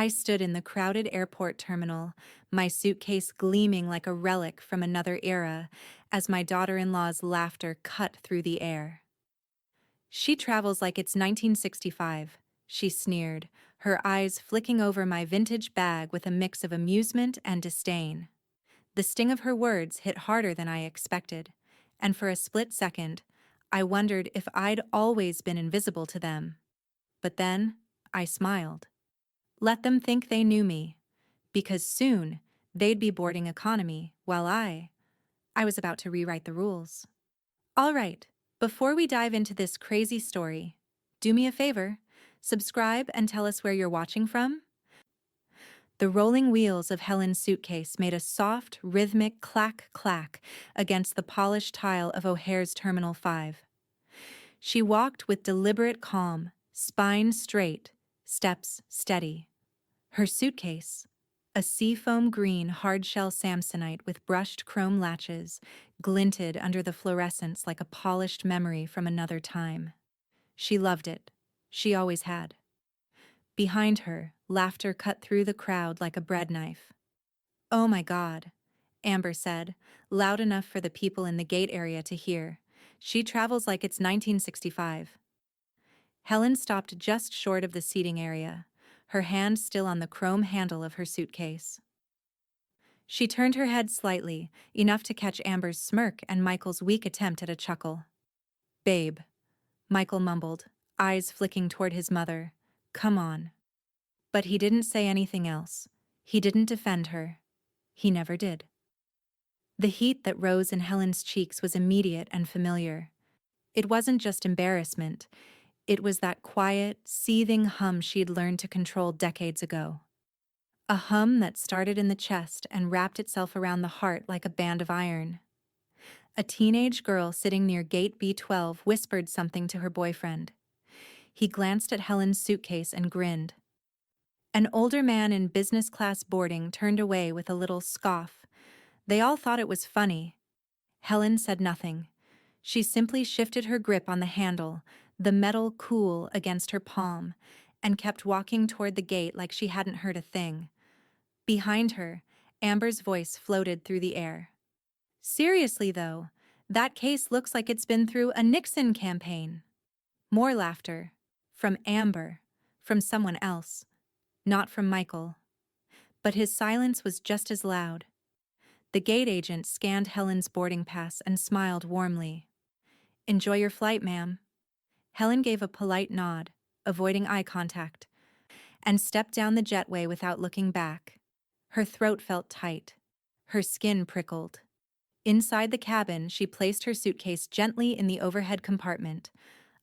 I stood in the crowded airport terminal, my suitcase gleaming like a relic from another era, as my daughter-in-law's laughter cut through the air. She travels like it's 1965, she sneered, her eyes flicking over my vintage bag with a mix of amusement and disdain. The sting of her words hit harder than I expected, and for a split second, I wondered if I'd always been invisible to them. But then, I smiled. Let them think they knew me, because soon they'd be boarding economy while I was about to rewrite the rules. All right, before we dive into this crazy story, do me a favor, subscribe and tell us where you're watching from. The rolling wheels of Helen's suitcase made a soft, rhythmic clack-clack against the polished tile of O'Hare's Terminal 5. She walked with deliberate calm, spine straight, steps steady. Her suitcase, a seafoam green hardshell Samsonite with brushed chrome latches, glinted under the fluorescence like a polished memory from another time. She loved it. She always had. Behind her, laughter cut through the crowd like a bread knife. "Oh my God," Amber said, loud enough for the people in the gate area to hear. "She travels like it's 1965. Helen stopped just short of the seating area, her hand still on the chrome handle of her suitcase. She turned her head slightly, enough to catch Amber's smirk and Michael's weak attempt at a chuckle. "Babe," Michael mumbled, eyes flicking toward his mother. "Come on." But he didn't say anything else. He didn't defend her. He never did. The heat that rose in Helen's cheeks was immediate and familiar. It wasn't just embarrassment. It was that quiet, seething hum she'd learned to control decades ago. A hum that started in the chest and wrapped itself around the heart like a band of iron. A teenage girl sitting near gate B12 whispered something to her boyfriend. He glanced at Helen's suitcase and grinned. An older man in business class boarding turned away with a little scoff. They all thought it was funny. Helen said nothing. She simply shifted her grip on the handle, the metal cool against her palm, and kept walking toward the gate like she hadn't heard a thing. Behind her, Amber's voice floated through the air. "Seriously, though, that case looks like it's been through a Nixon campaign." More laughter. From Amber. From someone else. Not from Michael. But his silence was just as loud. The gate agent scanned Helen's boarding pass and smiled warmly. "Enjoy your flight, ma'am." Helen gave a polite nod, avoiding eye contact, and stepped down the jetway without looking back. Her throat felt tight. Her skin prickled. Inside the cabin, she placed her suitcase gently in the overhead compartment.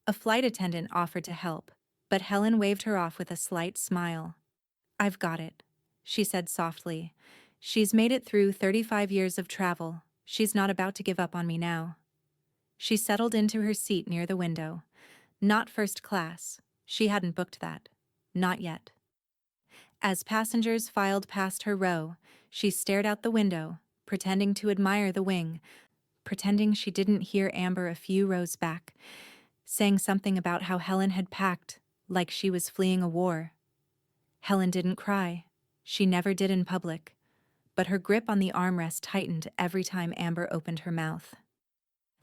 A flight attendant offered to help, but Helen waved her off with a slight smile. "I've got it," she said softly. "She's made it through 35 years of travel. She's not about to give up on me now." She settled into her seat near the window. Not first class. She hadn't booked that. Not yet. As passengers filed past her row, she stared out the window, pretending to admire the wing, pretending she didn't hear Amber a few rows back, saying something about how Helen had packed, like she was fleeing a war. Helen didn't cry. She never did in public. But her grip on the armrest tightened every time Amber opened her mouth.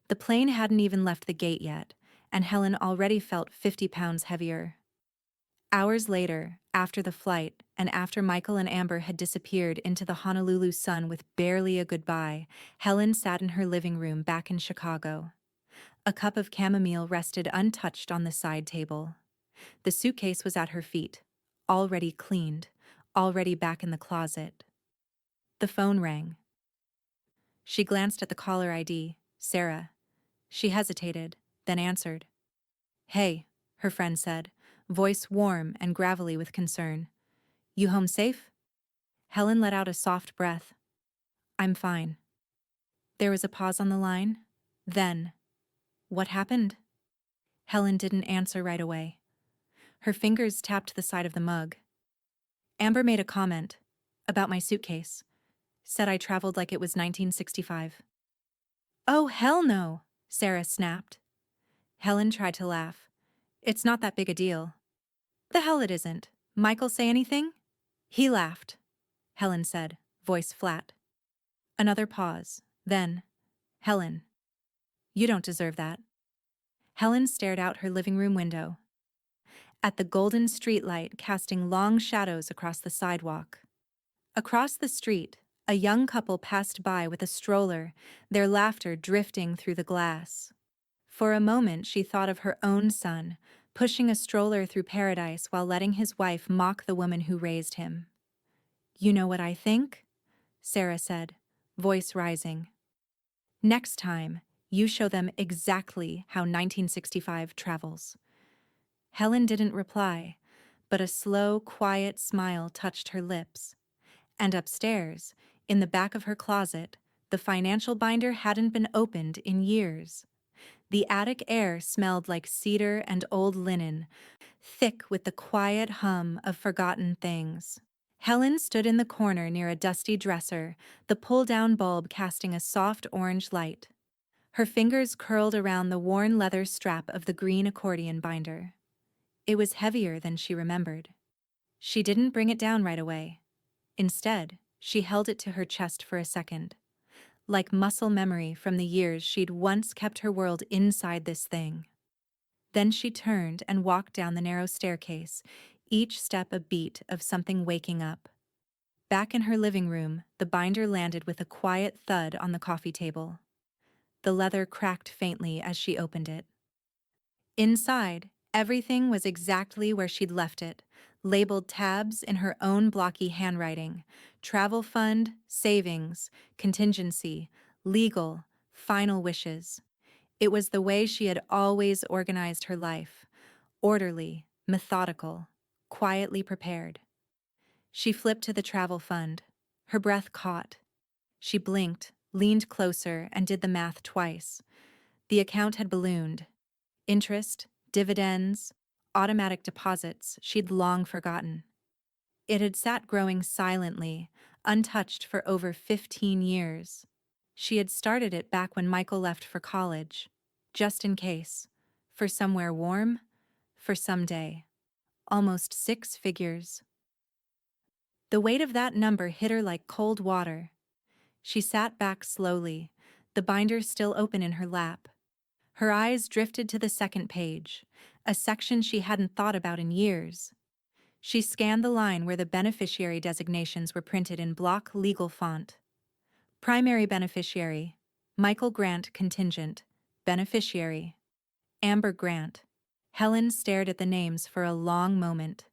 The plane hadn't even left the gate yet, and Helen already felt 50 pounds heavier. Hours later, after the flight, and after Michael and Amber had disappeared into the Honolulu sun with barely a goodbye, Helen sat in her living room back in Chicago. A cup of chamomile rested untouched on the side table. The suitcase was at her feet, already cleaned, already back in the closet. The phone rang. She glanced at the caller ID, Sarah. She hesitated, then answered. "Hey," her friend said, voice warm and gravelly with concern. "You home safe?" Helen let out a soft breath. "I'm fine." There was a pause on the line. Then, "What happened?" Helen didn't answer right away. Her fingers tapped the side of the mug. "Amber made a comment about my suitcase. Said I traveled like it was 1965. "Oh, hell no," Sarah snapped. Helen tried to laugh. "It's not that big a deal." "The hell it isn't. Michael say anything?" He laughed, Helen said, voice flat. Another pause. Then, Helen, you don't deserve that. Helen stared out her living room window, at the golden streetlight casting long shadows across the sidewalk. Across the street, a young couple passed by with a stroller, their laughter drifting through the glass. For a moment she thought of her own son, pushing a stroller through paradise while letting his wife mock the woman who raised him. "You know what I think?" Sarah said, voice rising. "Next time, you show them exactly how 1965 travels." Helen didn't reply, but a slow, quiet smile touched her lips. And upstairs, in the back of her closet, the financial binder hadn't been opened in years. The attic air smelled like cedar and old linen, thick with the quiet hum of forgotten things. Helen stood in the corner near a dusty dresser, the pull-down bulb casting a soft orange light. Her fingers curled around the worn leather strap of the green accordion binder. It was heavier than she remembered. She didn't bring it down right away. Instead, she held it to her chest for a second, like muscle memory from the years she'd once kept her world inside this thing. Then she turned and walked down the narrow staircase, each step a beat of something waking up. Back in her living room, the binder landed with a quiet thud on the coffee table. The leather cracked faintly as she opened it. Inside, everything was exactly where she'd left it, labeled tabs in her own blocky handwriting: travel fund, savings, contingency, legal, final wishes. It was the way she had always organized her life: orderly, methodical, quietly prepared. She flipped to the travel fund. Her breath caught. She blinked, leaned closer, and did the math twice. The account had ballooned. Interest, dividends, automatic deposits she'd long forgotten. It had sat growing silently, untouched for over 15 years. She had started it back when Michael left for college, just in case, for somewhere warm, for someday. Almost 6 figures. The weight of that number hit her like cold water. She sat back slowly, the binder still open in her lap. Her eyes drifted to the second page, a section she hadn't thought about in years. She scanned the line where the beneficiary designations were printed in block legal font. Primary beneficiary, Michael Grant contingent, beneficiary, Amber Grant. Helen stared at the names for a long moment.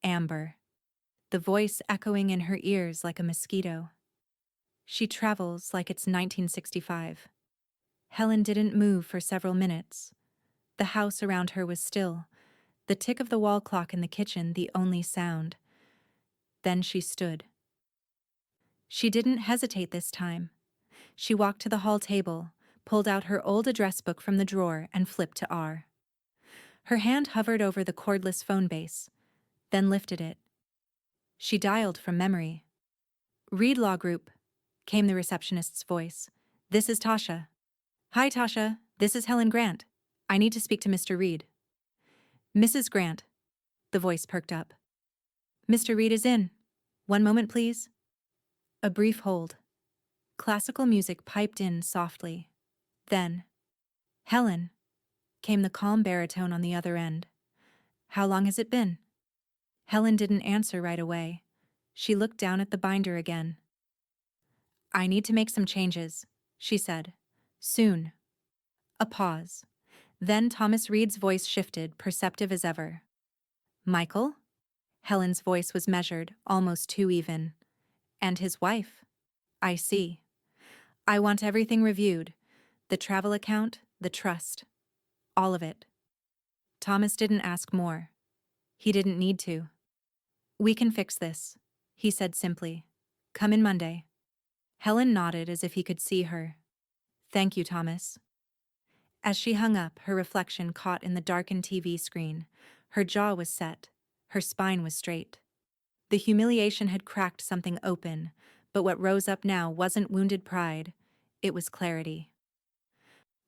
Amber. The voice echoing in her ears like a mosquito. She travels like it's 1965. Helen didn't move for several minutes. The house around her was still, the tick of the wall clock in the kitchen the only sound. Then she stood. She didn't hesitate this time. She walked to the hall table, pulled out her old address book from the drawer, and flipped to R. Her hand hovered over the cordless phone base, then lifted it. She dialed from memory. "Reed Law Group," came the receptionist's voice. "This is Tasha." "Hi, Tasha. This is Helen Grant. I need to speak to Mr. Reed." "Mrs. Grant." The voice perked up. "Mr. Reed is in. One moment, please." A brief hold. Classical music piped in softly. Then, "Helen," came the calm baritone on the other end. "How long has it been?" Helen didn't answer right away. She looked down at the binder again. "I need to make some changes," she said. "Soon." A pause. Then Thomas Reed's voice shifted, perceptive as ever. "Michael?" Helen's voice was measured, almost too even. "And his wife." "I see. I want everything reviewed. The travel account, the trust. All of it." Thomas didn't ask more. He didn't need to. "We can fix this," he said simply. "Come in Monday." Helen nodded as if he could see her. "Thank you, Thomas." As she hung up, her reflection caught in the darkened TV screen. Her jaw was set. Her spine was straight. The humiliation had cracked something open, but what rose up now wasn't wounded pride. It was clarity.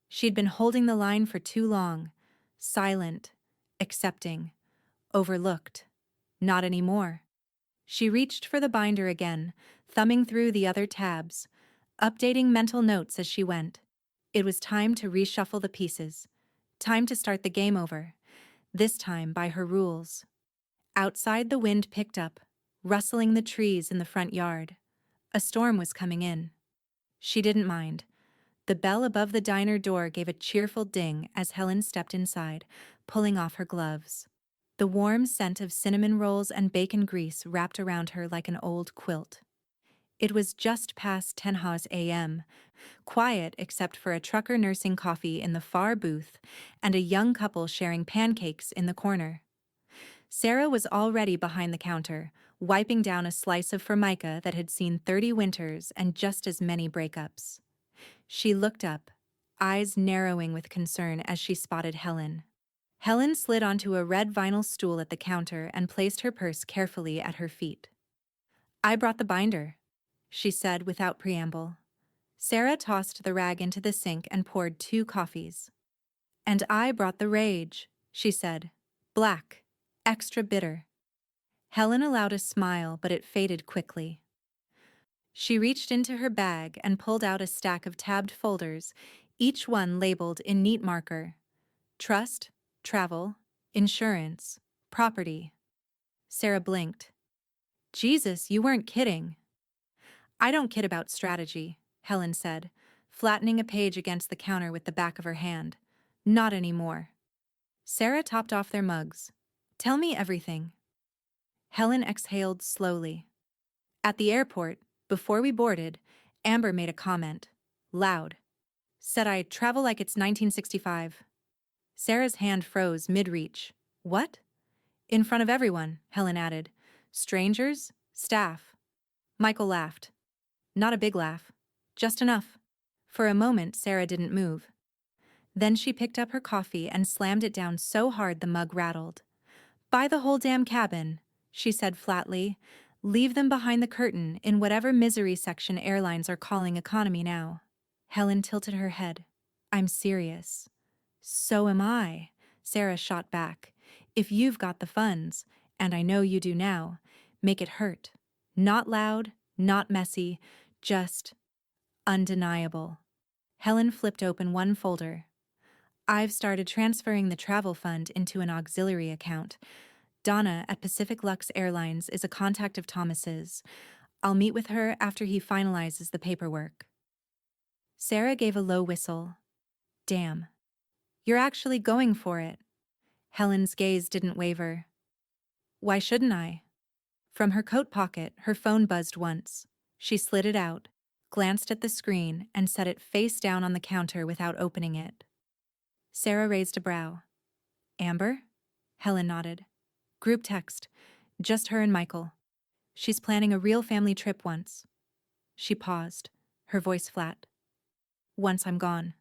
She'd been holding the line for too long, silent, accepting, overlooked. Not anymore. She reached for the binder again, thumbing through the other tabs, updating mental notes as she went. It was time to reshuffle the pieces. Time to start the game over, this time by her rules. Outside, the wind picked up, rustling the trees in the front yard. A storm was coming in. She didn't mind. The bell above the diner door gave a cheerful ding as Helen stepped inside, pulling off her gloves. The warm scent of cinnamon rolls and bacon grease wrapped around her like an old quilt. It was just past 10 a.m., quiet except for a trucker nursing coffee in the far booth and a young couple sharing pancakes in the corner. Sarah was already behind the counter, wiping down a slice of formica that had seen 30 winters and just as many breakups. She looked up, eyes narrowing with concern as she spotted Helen. Helen slid onto a red vinyl stool at the counter and placed her purse carefully at her feet. "I brought the binder," she said without preamble. Sarah tossed the rag into the sink and poured 2 coffees. "And I brought the rage," she said. "Black. Extra bitter." Helen allowed a smile, but it faded quickly. She reached into her bag and pulled out a stack of tabbed folders, each one labeled in neat marker. Trust, travel, insurance, property. Sarah blinked. "Jesus, you weren't kidding." "I don't kid about strategy," Helen said, flattening a page against the counter with the back of her hand. "Not anymore." Sarah topped off their mugs. "Tell me everything." Helen exhaled slowly. At the airport, before we boarded, Amber made a comment. Loud. Said I'd travel like it's 1965. Sarah's hand froze mid-reach. "What?" "In front of everyone," Helen added. "Strangers, staff." Michael laughed. Not a big laugh. Just enough. For a moment, Sarah didn't move. Then she picked up her coffee and slammed it down so hard the mug rattled. "Buy the whole damn cabin," she said flatly. "Leave them behind the curtain in whatever misery section airlines are calling economy now." Helen tilted her head. "I'm serious." "So am I," Sarah shot back. "If you've got the funds, and I know you do now, make it hurt. Not loud, not messy, just undeniable." Helen flipped open one folder. "I've started transferring the travel fund into an auxiliary account. Donna at Pacific Lux Airlines is a contact of Thomas's. I'll meet with her after he finalizes the paperwork." Sarah gave a low whistle. "Damn. You're actually going for it." Helen's gaze didn't waver. "Why shouldn't I?" From her coat pocket, her phone buzzed once. She slid it out, glanced at the screen, and set it face down on the counter without opening it. Sarah raised a brow. "Amber?" Helen nodded. "Group text. Just her and Michael. She's planning a real family trip once." She paused, her voice flat. "Once I'm gone."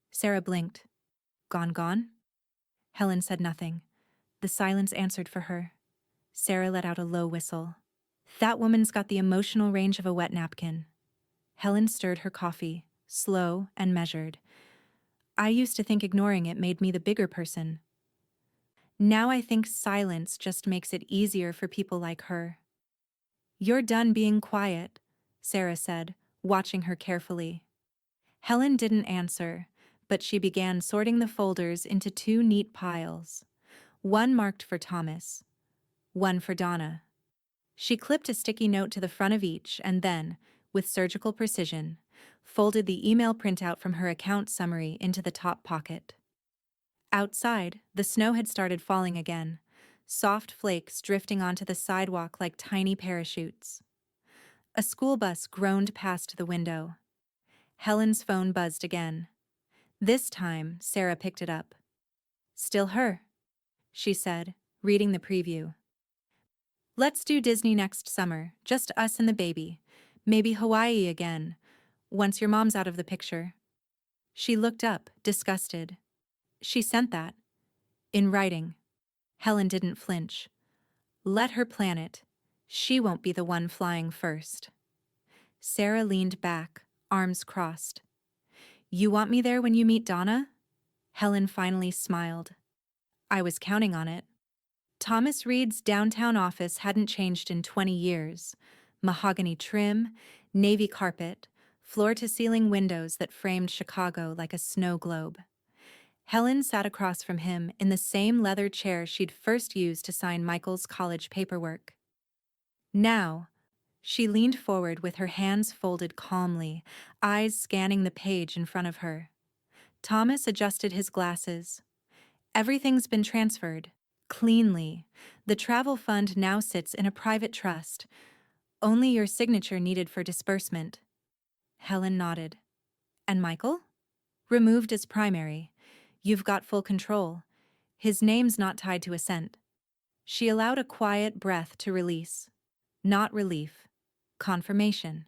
Sarah blinked. Gone? Helen said nothing. The silence answered for her. Sarah let out a low whistle. "That woman's got the emotional range of a wet napkin." Helen stirred her coffee, slow and measured. "I used to think ignoring it made me the bigger person. Now I think silence just makes it easier for people like her." "You're done being quiet," Sarah said, watching her carefully. Helen didn't answer, but she began sorting the folders into 2 neat piles. One marked for Thomas, one for Donna. She clipped a sticky note to the front of each and then, with surgical precision, folded the email printout from her account summary into the top pocket. Outside, the snow had started falling again, soft flakes drifting onto the sidewalk like tiny parachutes. A school bus groaned past the window. Helen's phone buzzed again. This time, Sarah picked it up. "Still her," she said, reading the preview. "Let's do Disney next summer, just us and the baby. Maybe Hawaii again, once your mom's out of the picture." She looked up, disgusted. "She sent that. In writing." Helen didn't flinch. "Let her plan it. She won't be the one flying first." Sarah leaned back, arms crossed. "You want me there when you meet Donna?" Helen finally smiled. "I was counting on it." Thomas Reed's downtown office hadn't changed in 20 years. Mahogany trim, navy carpet, floor-to-ceiling windows that framed Chicago like a snow globe. Helen sat across from him in the same leather chair she'd first used to sign Michael's college paperwork. Now, she leaned forward with her hands folded calmly, eyes scanning the page in front of her. Thomas adjusted his glasses. Everything's been transferred. Cleanly. The travel fund now sits in a private trust. Only your signature needed for disbursement. Helen nodded. And Michael? Removed as primary. You've got full control. His name's not tied to a cent. She allowed a quiet breath to release. Not relief. Confirmation.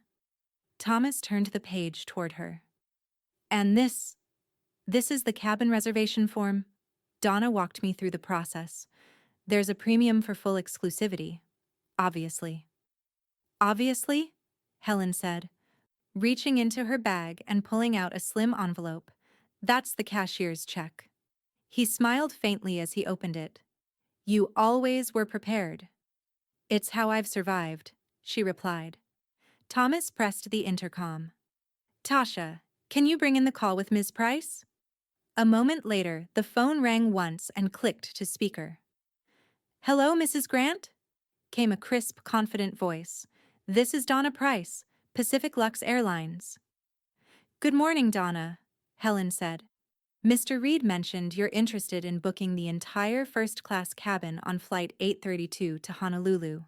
Thomas turned the page toward her. And this is the cabin reservation form. Donna walked me through the process. There's a premium for full exclusivity. Obviously. Obviously? Helen said, reaching into her bag and pulling out a slim envelope. That's the cashier's check. He smiled faintly as he opened it. You always were prepared. It's how I've survived, she replied. Thomas pressed the intercom. Tasha, can you bring in the call with Ms. Price? A moment later, the phone rang once and clicked to speaker. Hello, Mrs. Grant? Came a crisp, confident voice. This is Donna Price, Pacific Lux Airlines. Good morning, Donna, Helen said. Mr. Reed mentioned you're interested in booking the entire first-class cabin on Flight 832 to Honolulu.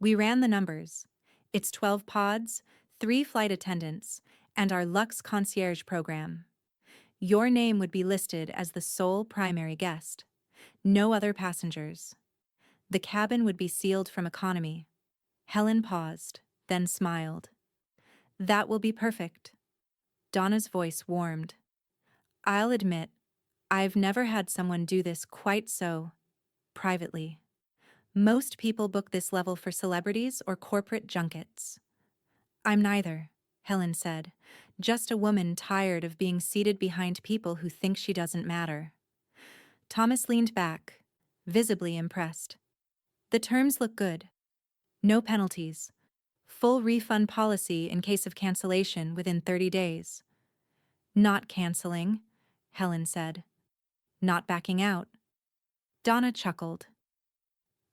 We ran the numbers. It's 12 pods, 3 flight attendants, and our Lux Concierge program. Your name would be listed as the sole primary guest. No other passengers. The cabin would be sealed from economy. Helen paused, then smiled. That will be perfect. Donna's voice warmed. I'll admit, I've never had someone do this quite so privately. Most people book this level for celebrities or corporate junkets. I'm neither, Helen said, just a woman tired of being seated behind people who think she doesn't matter. Thomas leaned back, visibly impressed. The terms look good. No penalties. Full refund policy in case of cancellation within 30 days. Not canceling, Helen said. Not backing out. Donna chuckled.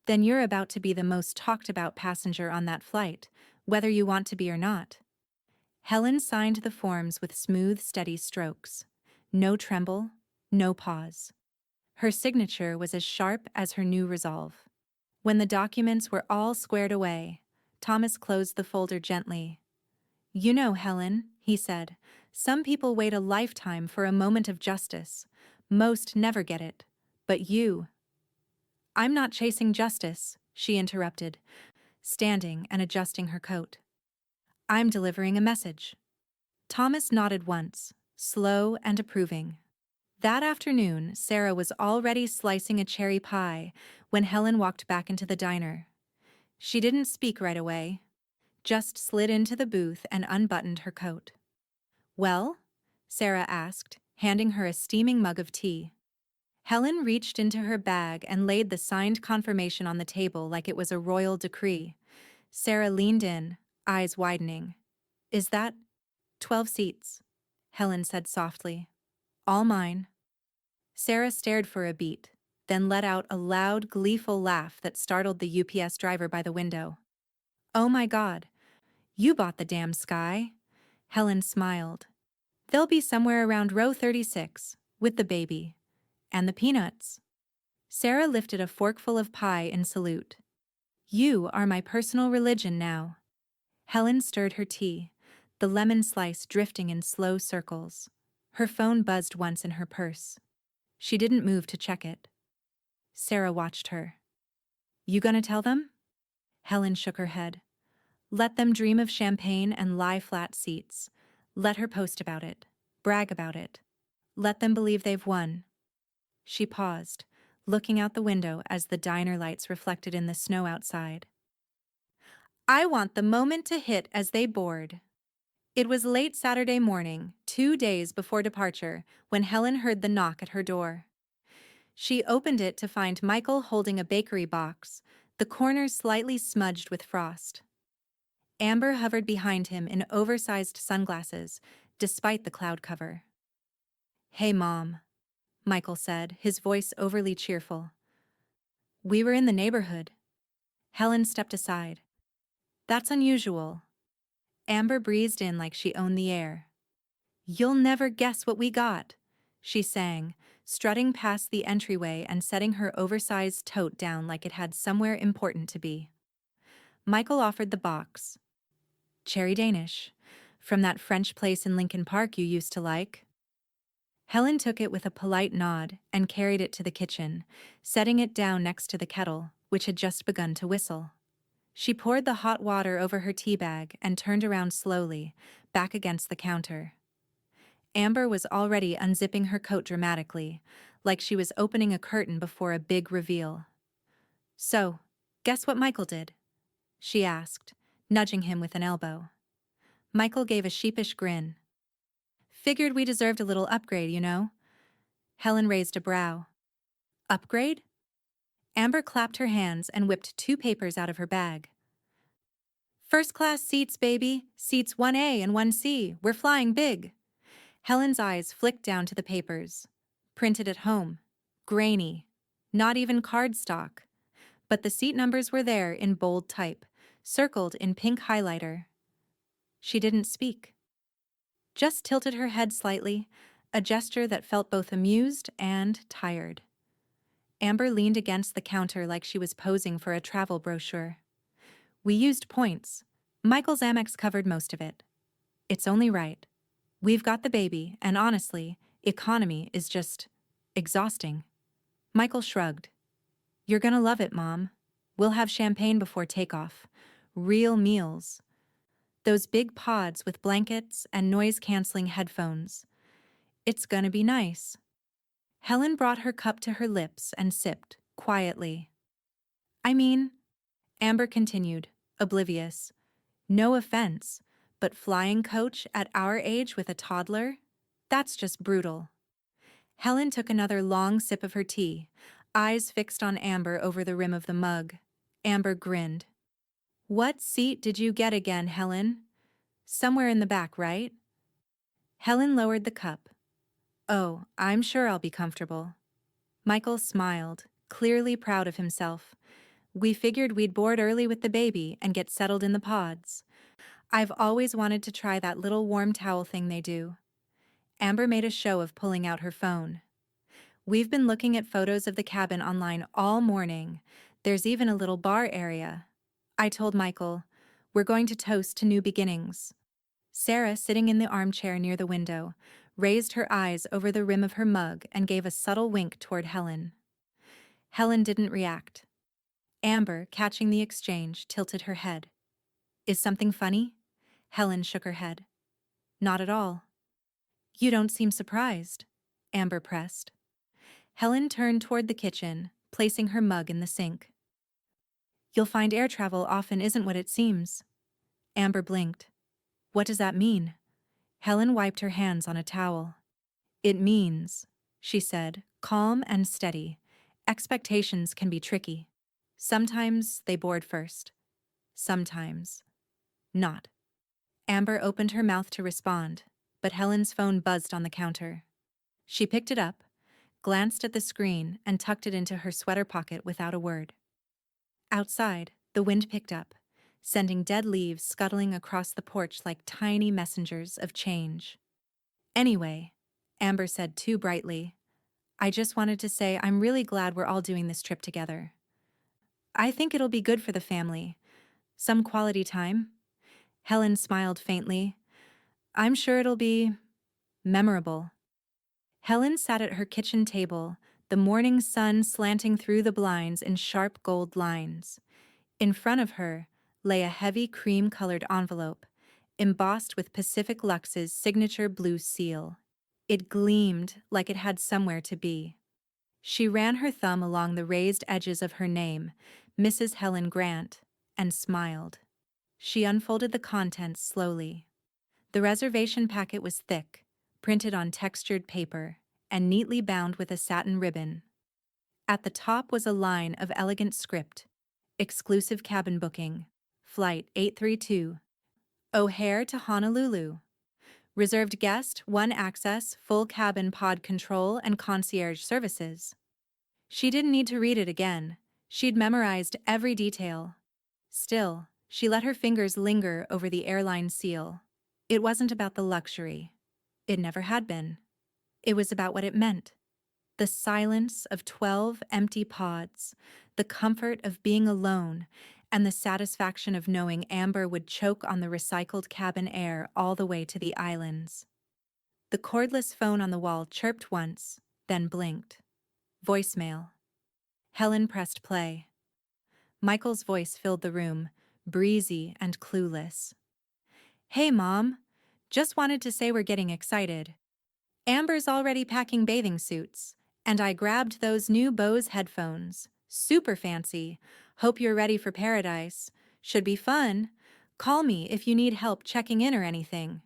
Then you're about to be the most talked about passenger on that flight, whether you want to be or not. Helen signed the forms with smooth, steady strokes. No tremble, no pause. Her signature was as sharp as her new resolve. When the documents were all squared away, Thomas closed the folder gently. You know, Helen, he said, some people wait a lifetime for a moment of justice. Most never get it. But you. I'm not chasing justice, she interrupted, standing and adjusting her coat. I'm delivering a message. Thomas nodded once, slow and approving. That afternoon, Sarah was already slicing a cherry pie when Helen walked back into the diner. She didn't speak right away, just slid into the booth and unbuttoned her coat. Well? Sarah asked, handing her a steaming mug of tea. Helen reached into her bag and laid the signed confirmation on the table like it was a royal decree. Sarah leaned in, eyes widening. Is that 12 seats? Helen said softly. All mine. Sarah stared for a beat, then let out a loud, gleeful laugh that startled the UPS driver by the window. Oh my God, you bought the damn sky. Helen smiled. They'll be somewhere around row 36, with the baby. And the peanuts. Sarah lifted a forkful of pie in salute. You are my personal religion now. Helen stirred her tea, the lemon slice drifting in slow circles. Her phone buzzed once in her purse. She didn't move to check it. Sarah watched her. You gonna tell them? Helen shook her head. Let them dream of champagne and lie-flat seats. Let her post about it. Brag about it. Let them believe they've won. She paused, looking out the window as the diner lights reflected in the snow outside. I want the moment to hit as they board. It was late Saturday morning, 2 days before departure, when Helen heard the knock at her door. She opened it to find Michael holding a bakery box, the corners slightly smudged with frost. Amber hovered behind him in oversized sunglasses, despite the cloud cover. "Hey, Mom," Michael said, his voice overly cheerful. "We were in the neighborhood." Helen stepped aside. "That's unusual." Amber breezed in like she owned the air. "You'll never guess what we got," she sang, strutting past the entryway and setting her oversized tote down like it had somewhere important to be. Michael offered the box. "Cherry Danish. From that French place in Lincoln Park you used to like." Helen took it with a polite nod and carried it to the kitchen, setting it down next to the kettle, which had just begun to whistle. She poured the hot water over her tea bag and turned around slowly, back against the counter. Amber was already unzipping her coat dramatically, like she was opening a curtain before a big reveal. "So, guess what Michael did?" she asked, nudging him with an elbow. Michael gave a sheepish grin. "Figured we deserved a little upgrade, you know." Helen raised a brow. "Upgrade?" Amber clapped her hands and whipped 2 papers out of her bag. "First-class seats, baby. Seats 1A and 1C. We're flying big." Helen's eyes flicked down to the papers. Printed at home. Grainy. Not even cardstock. But the seat numbers were there in bold type, circled in pink highlighter. She didn't speak. Just tilted her head slightly, a gesture that felt both amused and tired. Amber leaned against the counter like she was posing for a travel brochure. "We used points. Michael's Amex covered most of it. It's only right. We've got the baby, and honestly, economy is just exhausting." Michael shrugged. "You're gonna love it, Mom. We'll have champagne before takeoff. Real meals. Those big pods with blankets and noise-canceling headphones. It's gonna be nice." Helen brought her cup to her lips and sipped, quietly. "I mean," Amber continued, oblivious, "no offense, but flying coach at our age with a toddler? That's just brutal." Helen took another long sip of her tea, eyes fixed on Amber over the rim of the mug. Amber grinned. "What seat did you get again, Helen? Somewhere in the back, right?" Helen lowered the cup. "Oh, I'm sure I'll be comfortable." Michael smiled, clearly proud of himself. "We figured we'd board early with the baby and get settled in the pods. I've always wanted to try that little warm towel thing they do." Amber made a show of pulling out her phone. "We've been looking at photos of the cabin online all morning. There's even a little bar area." I told Michael, "We're going to toast to new beginnings." Sarah, sitting in the armchair near the window, raised her eyes over the rim of her mug and gave a subtle wink toward Helen. Helen didn't react. Amber, catching the exchange, tilted her head. "Is something funny?" Helen shook her head. "Not at all." "You don't seem surprised," Amber pressed. Helen turned toward the kitchen, placing her mug in the sink. "You'll find air travel often isn't what it seems." Amber blinked. "What does that mean?" Helen wiped her hands on a towel. "It means," she said, calm and steady, "expectations can be tricky. Sometimes they board first. Sometimes not." Amber opened her mouth to respond, but Helen's phone buzzed on the counter. She picked it up, glanced at the screen, and tucked it into her sweater pocket without a word. Outside, the wind picked up, sending dead leaves scuttling across the porch like tiny messengers of change. "Anyway," Amber said too brightly, "I just wanted to say I'm really glad we're all doing this trip together. I think it'll be good for the family. Some quality time." Helen smiled faintly. "I'm sure it'll be memorable." Helen sat at her kitchen table, the morning sun slanting through the blinds in sharp gold lines. In front of her lay a heavy cream-colored envelope, embossed with Pacific Lux's signature blue seal. It gleamed like it had somewhere to be. She ran her thumb along the raised edges of her name, Mrs. Helen Grant, and smiled. She unfolded the contents slowly. The reservation packet was thick, printed on textured paper, and neatly bound with a satin ribbon. At the top was a line of elegant script. Exclusive cabin booking. Flight 832. O'Hare to Honolulu. Reserved guest, 1 access, full cabin pod control and concierge services. She didn't need to read it again. She'd memorized every detail. Still, she let her fingers linger over the airline seal. It wasn't about the luxury. It never had been. It was about what it meant. The silence of 12 empty pods, the comfort of being alone, and the satisfaction of knowing Amber would choke on the recycled cabin air all the way to the islands. The cordless phone on the wall chirped once, then blinked. Voicemail. Helen pressed play. Michael's voice filled the room, breezy and clueless. "Hey, Mom. Just wanted to say we're getting excited. Amber's already packing bathing suits, and I grabbed those new Bose headphones. Super fancy. Hope you're ready for paradise. Should be fun. Call me if you need help checking in or anything."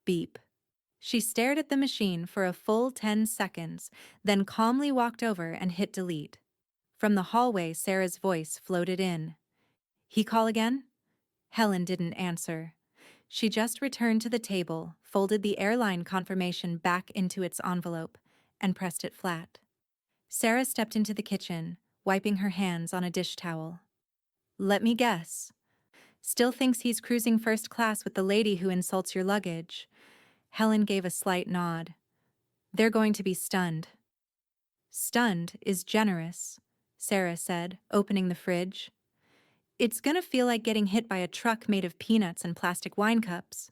Beep. She stared at the machine for a full 10 seconds, then calmly walked over and hit delete. From the hallway, Sarah's voice floated in. "He call again?" Helen didn't answer. She just returned to the table, folded the airline confirmation back into its envelope, and pressed it flat. Sarah stepped into the kitchen, wiping her hands on a dish towel. "Let me guess. Still thinks he's cruising first class with the lady who insults your luggage." Helen gave a slight nod. "They're going to be stunned." "Stunned is generous," Sarah said, opening the fridge. "It's gonna feel like getting hit by a truck made of peanuts and plastic wine cups."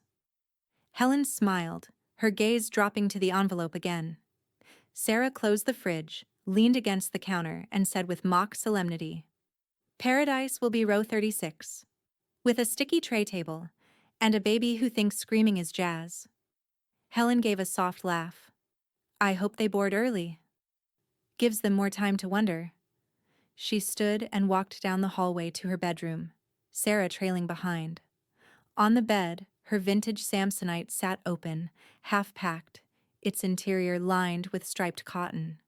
Helen smiled, her gaze dropping to the envelope again. Sarah closed the fridge, leaned against the counter, and said with mock solemnity, "Paradise will be row 36. With a sticky tray table, and a baby who thinks screaming is jazz." Helen gave a soft laugh. "I hope they board early. Gives them more time to wonder." She stood and walked down the hallway to her bedroom, Sarah trailing behind. On the bed, her vintage Samsonite sat open, half-packed, its interior lined with striped cotton.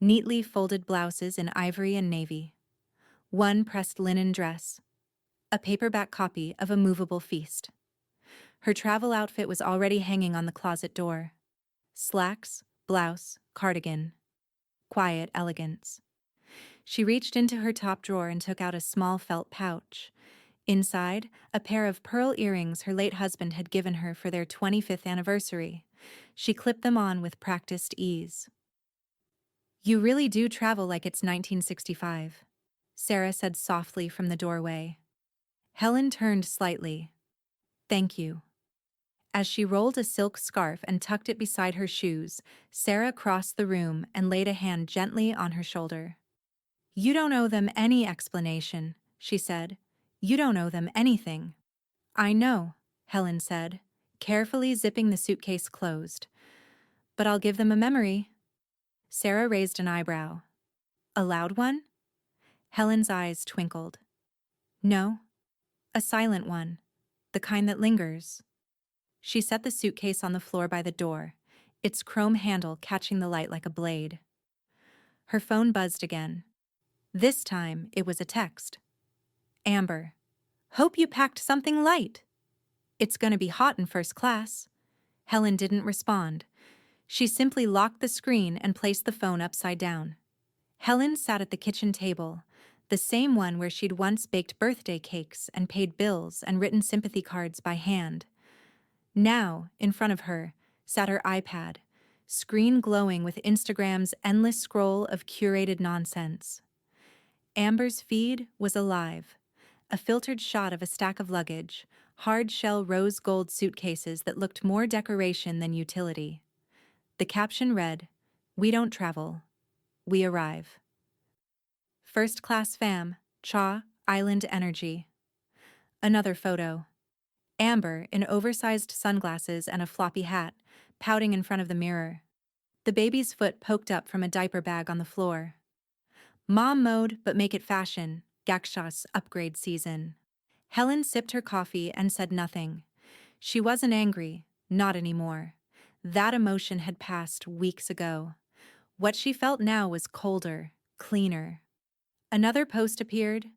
Neatly folded blouses in ivory and navy. One pressed linen dress. A paperback copy of A Movable Feast. Her travel outfit was already hanging on the closet door. Slacks, blouse, cardigan. Quiet elegance. She reached into her top drawer and took out a small felt pouch. Inside, a pair of pearl earrings her late husband had given her for their 25th anniversary. She clipped them on with practiced ease. "You really do travel like it's 1965, Sarah said softly from the doorway. Helen turned slightly. "Thank you." As she rolled a silk scarf and tucked it beside her shoes, Sarah crossed the room and laid a hand gently on her shoulder. "You don't owe them any explanation," she said. "You don't owe them anything." "I know," Helen said, carefully zipping the suitcase closed. "But I'll give them a memory." Sarah raised an eyebrow. "A loud one?" Helen's eyes twinkled. "No, a silent one, the kind that lingers." She set the suitcase on the floor by the door, its chrome handle catching the light like a blade. Her phone buzzed again. This time, it was a text. "Amber, hope you packed something light. It's gonna be hot in first class." Helen didn't respond. She simply locked the screen and placed the phone upside down. Helen sat at the kitchen table, the same one where she'd once baked birthday cakes and paid bills and written sympathy cards by hand. Now, in front of her, sat her iPad, screen glowing with Instagram's endless scroll of curated nonsense. Amber's feed was alive, a filtered shot of a stack of luggage, hard-shell rose gold suitcases that looked more decoration than utility. The caption read, "We don't travel, we arrive. First class fam, cha, island energy." Another photo. Amber, in oversized sunglasses and a floppy hat, pouting in front of the mirror. The baby's foot poked up from a diaper bag on the floor. Mom mode, but make it fashion, Gakshas upgrade season. Helen sipped her coffee and said nothing. She wasn't angry, not anymore. That emotion had passed weeks ago. What she felt now was colder, cleaner. Another post appeared,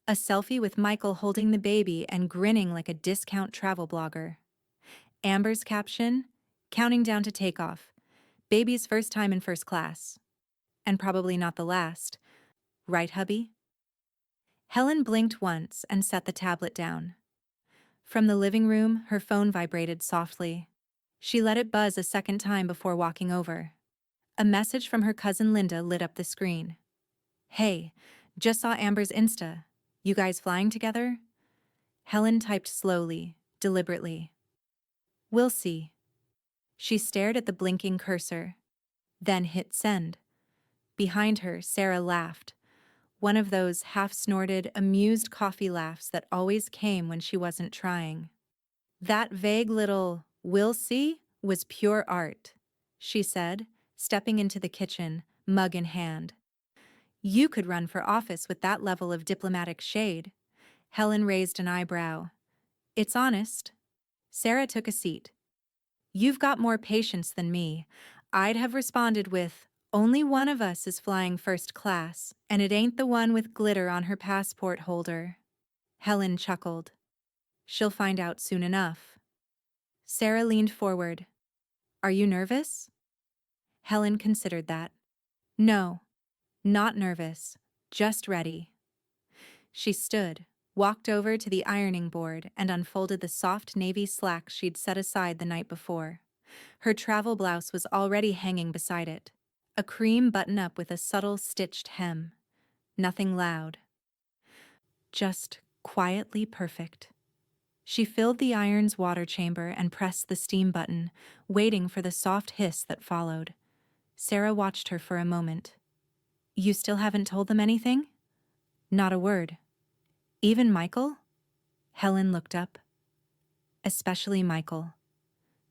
a selfie with Michael holding the baby and grinning like a discount travel blogger. Amber's caption, counting down to takeoff, baby's first time in first class. And probably not the last. Right, hubby? Helen blinked once and set the tablet down. From the living room, her phone vibrated softly. She let it buzz a second time before walking over. A message from her cousin Linda lit up the screen. "Hey, just saw Amber's Insta. You guys flying together?" Helen typed slowly, deliberately. "We'll see." She stared at the blinking cursor, then hit send. Behind her, Sarah laughed. One of those half-snorted, amused coffee laughs that always came when she wasn't trying. That vague little, "we'll see," was pure art, she said, stepping into the kitchen, mug in hand. You could run for office with that level of diplomatic shade. Helen raised an eyebrow. It's honest. Sarah took a seat. You've got more patience than me. I'd have responded with, "Only one of us is flying first class, and it ain't the one with glitter on her passport holder." Helen chuckled. She'll find out soon enough. Sarah leaned forward. Are you nervous? Helen considered that. No, not nervous, just ready. She stood, walked over to the ironing board and unfolded the soft navy slacks she'd set aside the night before. Her travel blouse was already hanging beside it, a cream button-up with a subtle stitched hem. Nothing loud. Just quietly perfect. She filled the iron's water chamber and pressed the steam button, waiting for the soft hiss that followed. Sarah watched her for a moment. You still haven't told them anything? Not a word. Even Michael? Helen looked up. Especially Michael.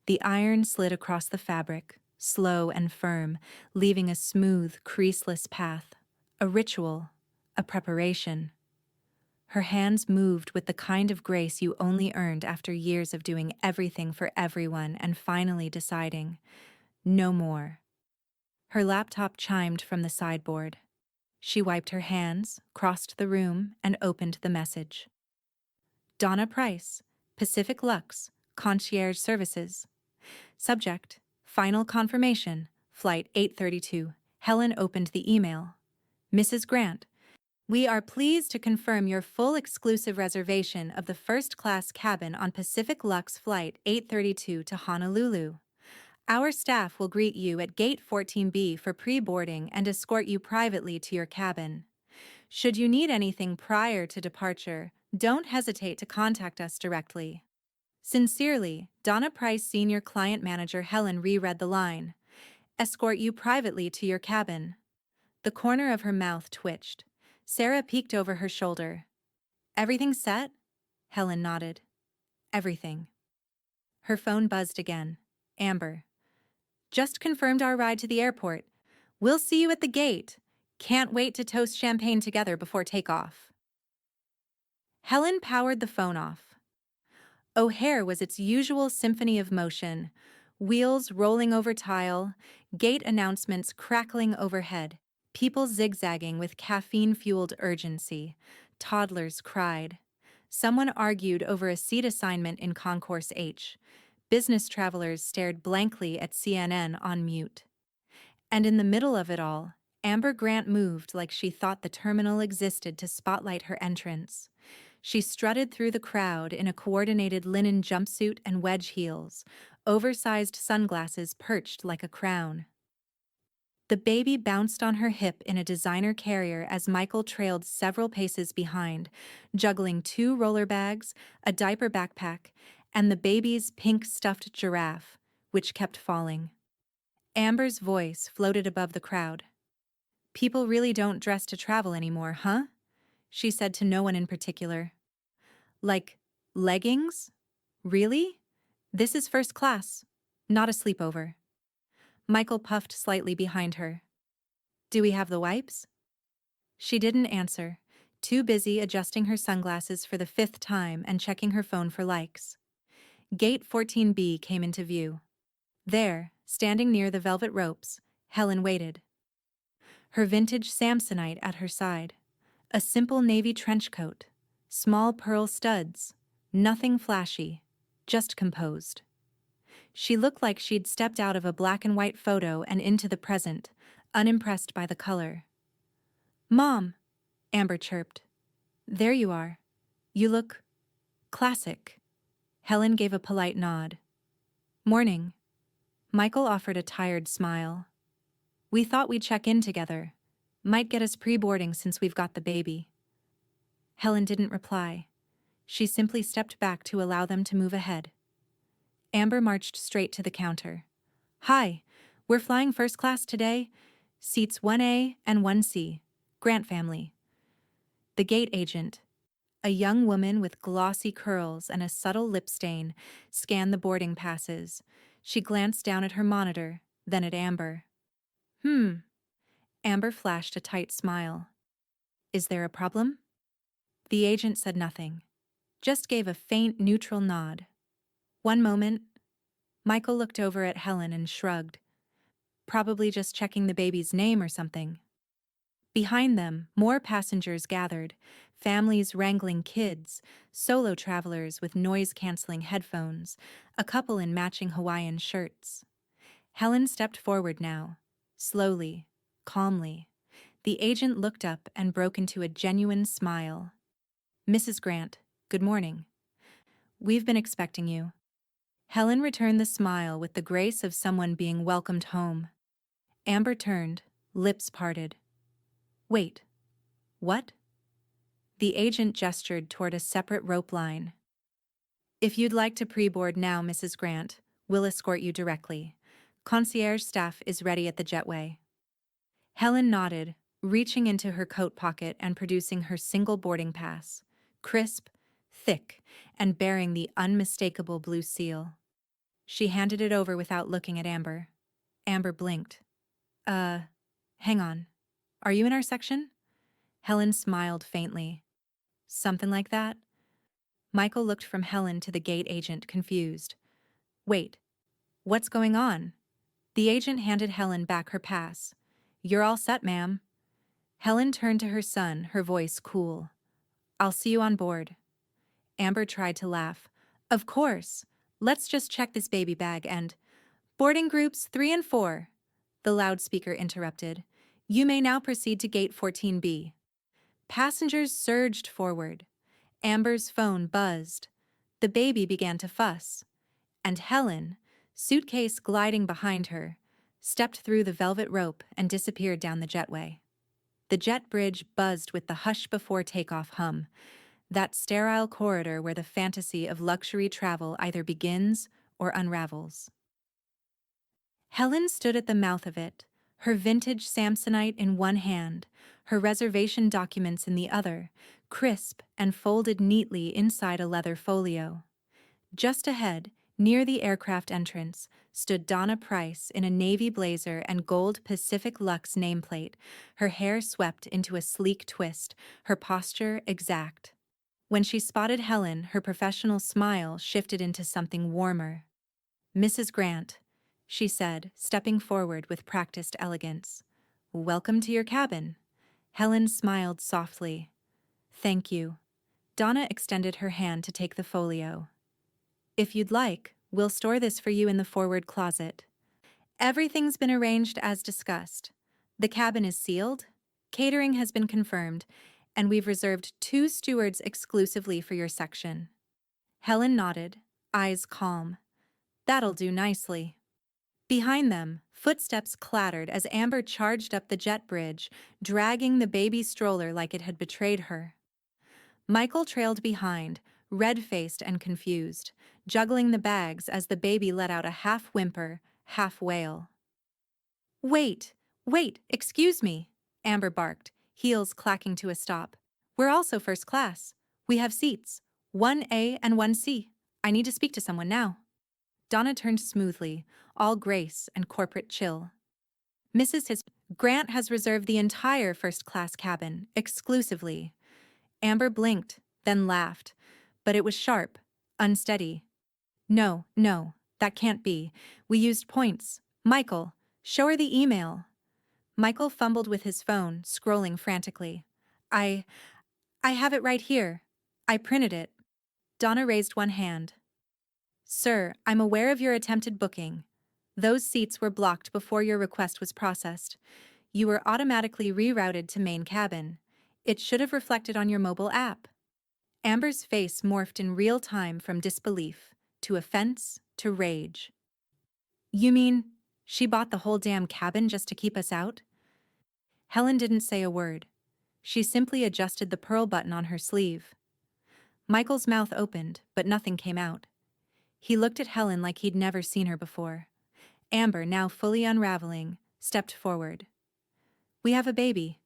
The iron slid across the fabric, slow and firm, leaving a smooth, creaseless path. A ritual, a preparation. Her hands moved with the kind of grace you only earned after years of doing everything for everyone and finally deciding, no more. Her laptop chimed from the sideboard. She wiped her hands, crossed the room, and opened the message. Donna Price, Pacific Lux, Concierge Services. Subject, Final Confirmation, Flight 832. Helen opened the email. Mrs. Grant, we are pleased to confirm your full exclusive reservation of the first-class cabin on Pacific Lux Flight 832 to Honolulu. Our staff will greet you at Gate 14B for pre-boarding and escort you privately to your cabin. Should you need anything prior to departure, don't hesitate to contact us directly. Sincerely, Donna Price Senior Client Manager. Helen reread the line. Escort you privately to your cabin. The corner of her mouth twitched. Sarah peeked over her shoulder. Everything set? Helen nodded. Everything. Her phone buzzed again. Amber. Just confirmed our ride to the airport. We'll see you at the gate. Can't wait to toast champagne together before takeoff. Helen powered the phone off. O'Hare was its usual symphony of motion, wheels rolling over tile, gate announcements crackling overhead, people zigzagging with caffeine-fueled urgency. Toddlers cried. Someone argued over a seat assignment in Concourse H. Business travelers stared blankly at CNN on mute. And in the middle of it all, Amber Grant moved like she thought the terminal existed to spotlight her entrance. She strutted through the crowd in a coordinated linen jumpsuit and wedge heels, oversized sunglasses perched like a crown. The baby bounced on her hip in a designer carrier as Michael trailed several paces behind, juggling 2 roller bags, a diaper backpack, and the baby's pink stuffed giraffe, which kept falling. Amber's voice floated above the crowd. People really don't dress to travel anymore, huh? She said to no one in particular. Like, leggings? Really? This is first class, not a sleepover. Michael puffed slightly behind her. Do we have the wipes? She didn't answer, too busy adjusting her sunglasses for the 5th time and checking her phone for likes. Gate 14B came into view. There, standing near the velvet ropes, Helen waited. her vintage Samsonite at her side. A simple navy trench coat, small pearl studs, nothing flashy, just composed. She looked like she'd stepped out of a black and white photo and into the present, unimpressed by the color. "Mom," Amber chirped. "There you are. You look classic." Helen gave a polite nod. "Morning." Michael offered a tired smile. "We thought we'd check in together. Might get us pre-boarding since we've got the baby." Helen didn't reply. She simply stepped back to allow them to move ahead. Amber marched straight to the counter. "Hi, we're flying first class today. Seats 1A and 1C. Grant family." The gate agent, a young woman with glossy curls and a subtle lip stain, scanned the boarding passes. She glanced down at her monitor, then at Amber. Amber flashed a tight smile. "Is there a problem?" The agent said nothing, just gave a faint neutral nod. "One moment." Michael looked over at Helen and shrugged. "Probably just checking the baby's name or something." Behind them, more passengers gathered, families wrangling kids, solo travelers with noise-canceling headphones, a couple in matching Hawaiian shirts. Helen stepped forward now, slowly, calmly. The agent looked up and broke into a genuine smile. "Mrs. Grant, good morning. We've been expecting you." Helen returned the smile with the grace of someone being welcomed home. Amber turned, lips parted. "Wait. What?" The agent gestured toward a separate rope line. "If you'd like to pre-board now, Mrs. Grant, we'll escort you directly. Concierge staff is ready at the jetway." Helen nodded, reaching into her coat pocket and producing her single boarding pass, crisp, thick, and bearing the unmistakable blue seal. She handed it over without looking at Amber. Amber blinked. Hang on. Are you in our section?" Helen smiled faintly. "Something like that?" Michael looked from Helen to the gate agent, confused. "Wait. What's going on?" The agent handed Helen back her pass. "You're all set, ma'am." Helen turned to her son, her voice cool. "I'll see you on board." Amber tried to laugh. "Of course. Let's just check this baby bag and—" "Boarding groups 3 and 4. The loudspeaker interrupted. "You may now proceed to gate 14B." Passengers surged forward. Amber's phone buzzed. The baby began to fuss. And Helen, suitcase gliding behind her, stepped through the velvet rope and disappeared down the jetway. The jet bridge buzzed with the hush-before-takeoff hum, that sterile corridor where the fantasy of luxury travel either begins or unravels. Helen stood at the mouth of it, her vintage Samsonite in one hand, her reservation documents in the other, crisp and folded neatly inside a leather folio. Just ahead, near the aircraft entrance, stood Donna Price in a navy blazer and gold Pacific Lux nameplate, her hair swept into a sleek twist, her posture exact. When she spotted Helen, her professional smile shifted into something warmer. "Mrs. Grant," she said, stepping forward with practiced elegance. "Welcome to your cabin." Helen smiled softly. "Thank you." Donna extended her hand to take the folio. "If you'd like, we'll store this for you in the forward closet. Everything's been arranged as discussed. The cabin is sealed, catering has been confirmed, and we've reserved 2 stewards exclusively for your section." Helen nodded, eyes calm. "That'll do nicely." Behind them, footsteps clattered as Amber charged up the jet bridge, dragging the baby stroller like it had betrayed her. Michael trailed behind, red-faced and confused, juggling the bags as the baby let out a half-whimper, half-wail. Wait, excuse me," Amber barked, heels clacking to a stop. "We're also first class. We have seats, 1A and 1C. I need to speak to someone now." Donna turned smoothly, all grace and corporate chill. "Mrs. Grant has reserved the entire first-class cabin, exclusively." Amber blinked, then laughed, but it was sharp, unsteady. No, that can't be. We used points. Michael, show her the email." Michael fumbled with his phone, scrolling frantically. I I have it right here. I printed it. Donna raised one hand. Sir, I'm aware of your attempted booking. Those seats were blocked before your request was processed. You were automatically rerouted to main cabin. It should have reflected on your mobile app. Amber's face morphed in real time from disbelief to offense to rage. You mean, she bought the whole damn cabin just to keep us out? Helen didn't say a word. She simply adjusted the pearl button on her sleeve. Michael's mouth opened, but nothing came out. He looked at Helen like he'd never seen her before. Amber, now fully unraveling, stepped forward. We have a baby.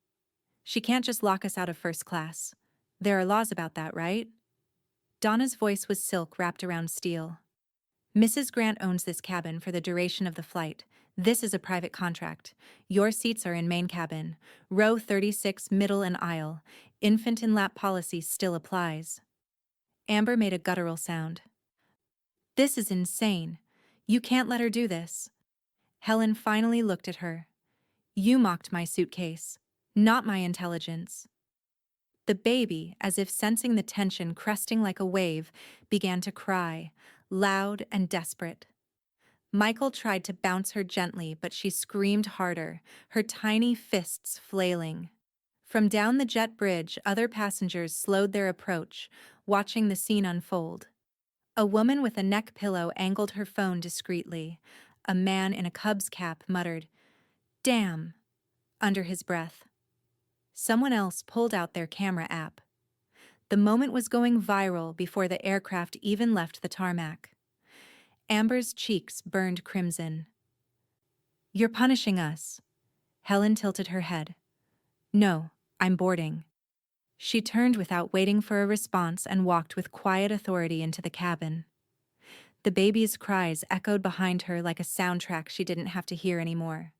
She can't just lock us out of first class. There are laws about that, right? Donna's voice was silk wrapped around steel. Mrs. Grant owns this cabin for the duration of the flight. This is a private contract. Your seats are in main cabin. Row 36, middle and aisle. Infant in lap policy still applies. Amber made a guttural sound. This is insane. You can't let her do this. Helen finally looked at her. You mocked my suitcase, not my intelligence. The baby, as if sensing the tension cresting like a wave, began to cry, loud and desperate. Michael tried to bounce her gently, but she screamed harder, her tiny fists flailing. From down the jet bridge, other passengers slowed their approach, watching the scene unfold. A woman with a neck pillow angled her phone discreetly. A man in a Cubs cap muttered, "Damn," under his breath. Someone else pulled out their camera app. The moment was going viral before the aircraft even left the tarmac. Amber's cheeks burned crimson. You're punishing us. Helen tilted her head. No, I'm boarding. She turned without waiting for a response and walked with quiet authority into the cabin. The baby's cries echoed behind her like a soundtrack she didn't have to hear anymore.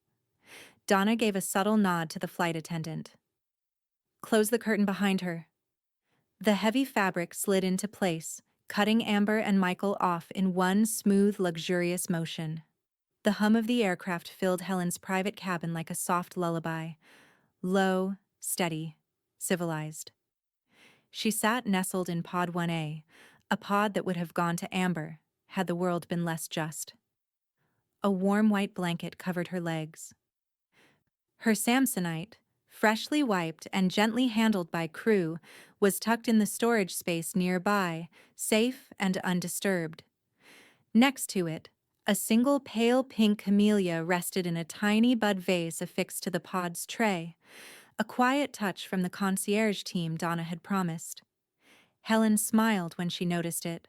Donna gave a subtle nod to the flight attendant. Close the curtain behind her. The heavy fabric slid into place, cutting Amber and Michael off in one smooth, luxurious motion. The hum of the aircraft filled Helen's private cabin like a soft lullaby. Low, steady, civilized. She sat nestled in Pod 1A, a pod that would have gone to Amber had the world been less just. A warm white blanket covered her legs. Her Samsonite, freshly wiped and gently handled by crew, was tucked in the storage space nearby, safe and undisturbed. Next to it, a single pale pink camellia rested in a tiny bud vase affixed to the pod's tray, a quiet touch from the concierge team Donna had promised. Helen smiled when she noticed it.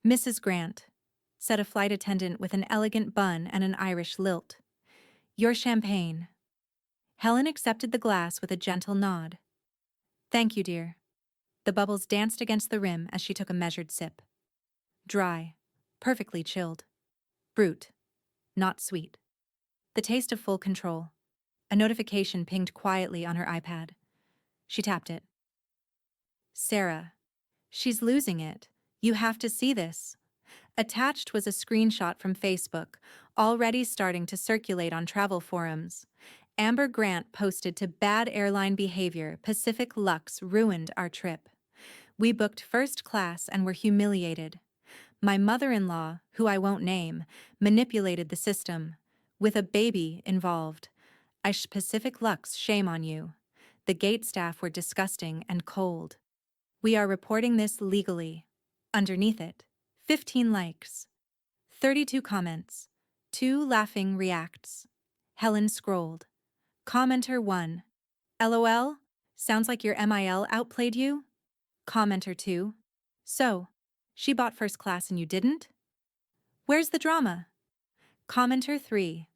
Mrs. Grant, said a flight attendant with an elegant bun and an Irish lilt. Your champagne. Helen accepted the glass with a gentle nod. Thank you, dear. The bubbles danced against the rim as she took a measured sip. Dry, perfectly chilled. Brute, not sweet. The taste of full control. A notification pinged quietly on her iPad. She tapped it. Sarah. She's losing it. You have to see this. Attached was a screenshot from Facebook, already starting to circulate on travel forums. Amber Grant posted to bad airline behavior, Pacific Lux ruined our trip. We booked first class and were humiliated. My mother-in-law, who I won't name, manipulated the system, with a baby involved. Pacific Lux, shame on you. The gate staff were disgusting and cold. We are reporting this legally. Underneath it, 15 likes, 32 comments, 2 laughing reacts. Helen scrolled. Commenter 1. LOL, sounds like your MIL outplayed you. Commenter 2. So, she bought first class and you didn't? Where's the drama? Commenter 3.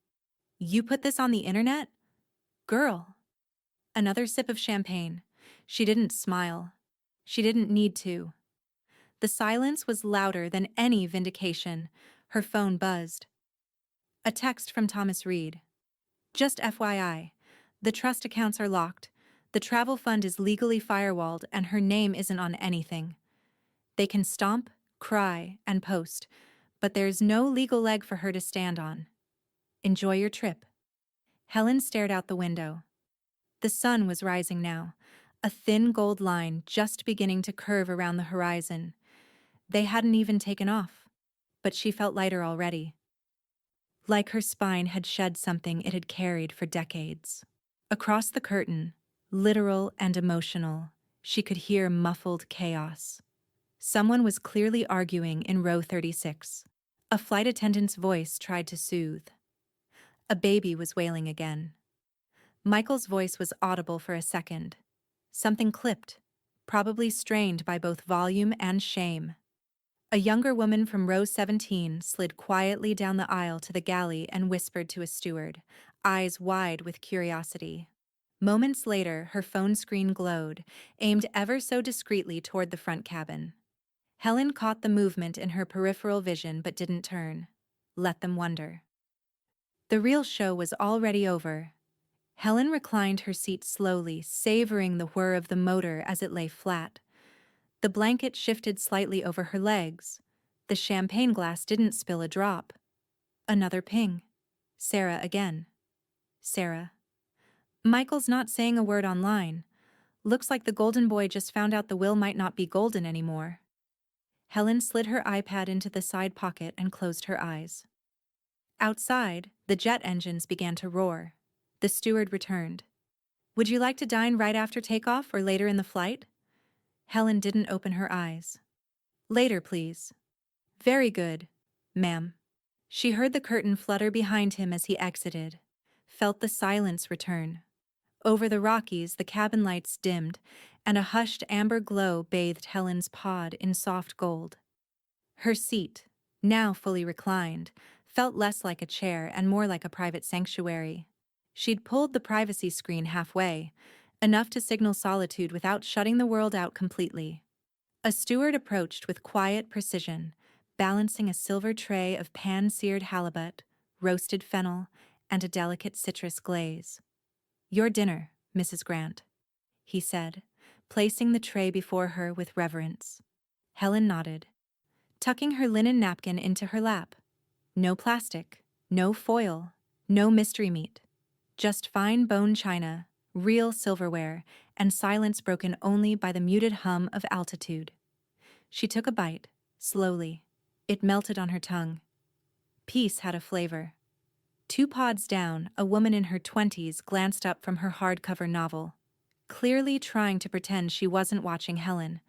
You put this on the internet? Girl. Another sip of champagne. She didn't smile. She didn't need to. The silence was louder than any vindication. Her phone buzzed. A text from Thomas Reed. Just FYI, the trust accounts are locked, the travel fund is legally firewalled, and her name isn't on anything. They can stomp, cry, and post, but there's no legal leg for her to stand on. Enjoy your trip. Helen stared out the window. The sun was rising now, a thin gold line just beginning to curve around the horizon. They hadn't even taken off, but she felt lighter already. Like her spine had shed something it had carried for decades. Across the curtain, literal and emotional, she could hear muffled chaos. Someone was clearly arguing in row 36. A flight attendant's voice tried to soothe. A baby was wailing again. Michael's voice was audible for a second. Something clipped, probably strained by both volume and shame. A younger woman from row 17 slid quietly down the aisle to the galley and whispered to a steward, eyes wide with curiosity. Moments later, her phone screen glowed, aimed ever so discreetly toward the front cabin. Helen caught the movement in her peripheral vision but didn't turn. Let them wonder. The real show was already over. Helen reclined her seat slowly, savoring the whir of the motor as it lay flat. The blanket shifted slightly over her legs. The champagne glass didn't spill a drop. Another ping. Sarah again. Sarah. Michael's not saying a word online. Looks like the golden boy just found out the will might not be golden anymore. Helen slid her iPad into the side pocket and closed her eyes. Outside, the jet engines began to roar. The steward returned. Would you like to dine right after takeoff or later in the flight? Helen didn't open her eyes. Later, please. Very good, ma'am. She heard the curtain flutter behind him as he exited, felt the silence return. Over the Rockies, the cabin lights dimmed, and a hushed amber glow bathed Helen's pod in soft gold. Her seat, now fully reclined, felt less like a chair and more like a private sanctuary. She'd pulled the privacy screen halfway, enough to signal solitude without shutting the world out completely. A steward approached with quiet precision, balancing a silver tray of pan-seared halibut, roasted fennel, and a delicate citrus glaze. Your dinner, Mrs. Grant, he said, placing the tray before her with reverence. Helen nodded, tucking her linen napkin into her lap. No plastic, no foil, no mystery meat. Just fine bone china, real silverware, and silence broken only by the muted hum of altitude. She took a bite, slowly. It melted on her tongue. Peace had a flavor. 2 pods down, a woman in her 20s glanced up from her hardcover novel, clearly trying to pretend she wasn't watching Helen.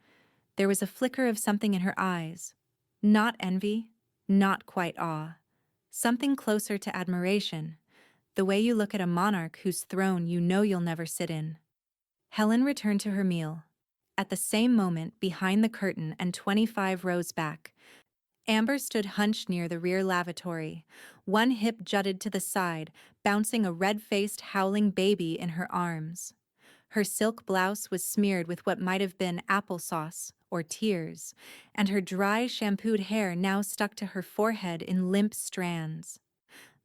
There was a flicker of something in her eyes. Not envy, not quite awe. Something closer to admiration, the way you look at a monarch whose throne you know you'll never sit in. Helen returned to her meal. At the same moment, behind the curtain and 25 rows back, Amber stood hunched near the rear lavatory. One hip jutted to the side, bouncing a red-faced, howling baby in her arms. Her silk blouse was smeared with what might have been applesauce or tears, and her dry, shampooed hair now stuck to her forehead in limp strands.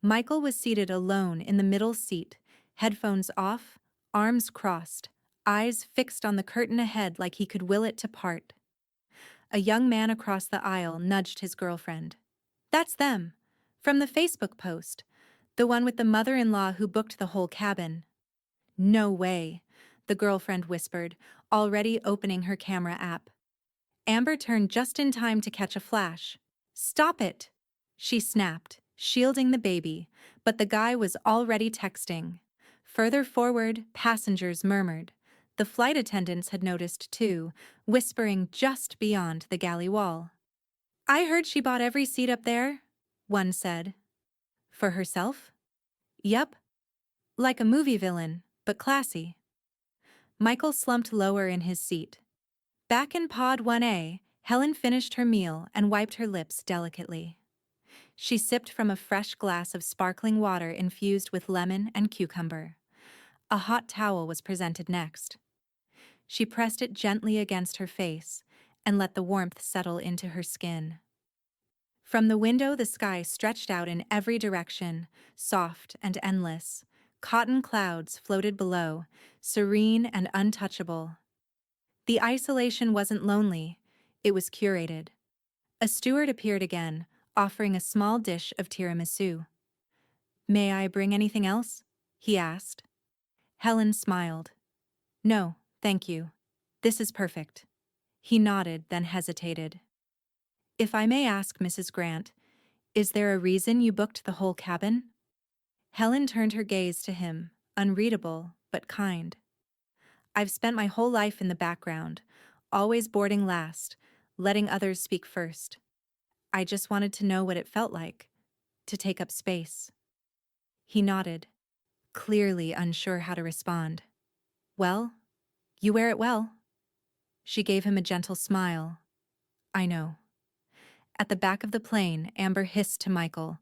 Michael was seated alone in the middle seat, headphones off, arms crossed, eyes fixed on the curtain ahead like he could will it to part. A young man across the aisle nudged his girlfriend. That's them. From the Facebook post. The one with the mother-in-law who booked the whole cabin. No way, the girlfriend whispered, already opening her camera app. Amber turned just in time to catch a flash. Stop it, she snapped, shielding the baby, but the guy was already texting. Further forward, passengers murmured. The flight attendants had noticed too, whispering just beyond the galley wall. I heard she bought every seat up there, one said. For herself? Yep. Like a movie villain, but classy. Michael slumped lower in his seat. Back in Pod 1A, Helen finished her meal and wiped her lips delicately. She sipped from a fresh glass of sparkling water infused with lemon and cucumber. A hot towel was presented next. She pressed it gently against her face and let the warmth settle into her skin. From the window, the sky stretched out in every direction, soft and endless. Cotton clouds floated below, serene and untouchable. The isolation wasn't lonely, it was curated. A steward appeared again, offering a small dish of tiramisu. May I bring anything else? he asked. Helen smiled. No, thank you. This is perfect. He nodded, then hesitated. If I may ask, Mrs. Grant, is there a reason you booked the whole cabin? Helen turned her gaze to him, unreadable, but kind. I've spent my whole life in the background, always boarding last, letting others speak first. I just wanted to know what it felt like, to take up space. He nodded, clearly unsure how to respond. Well, you wear it well. She gave him a gentle smile. I know. At the back of the plane, Amber hissed to Michael.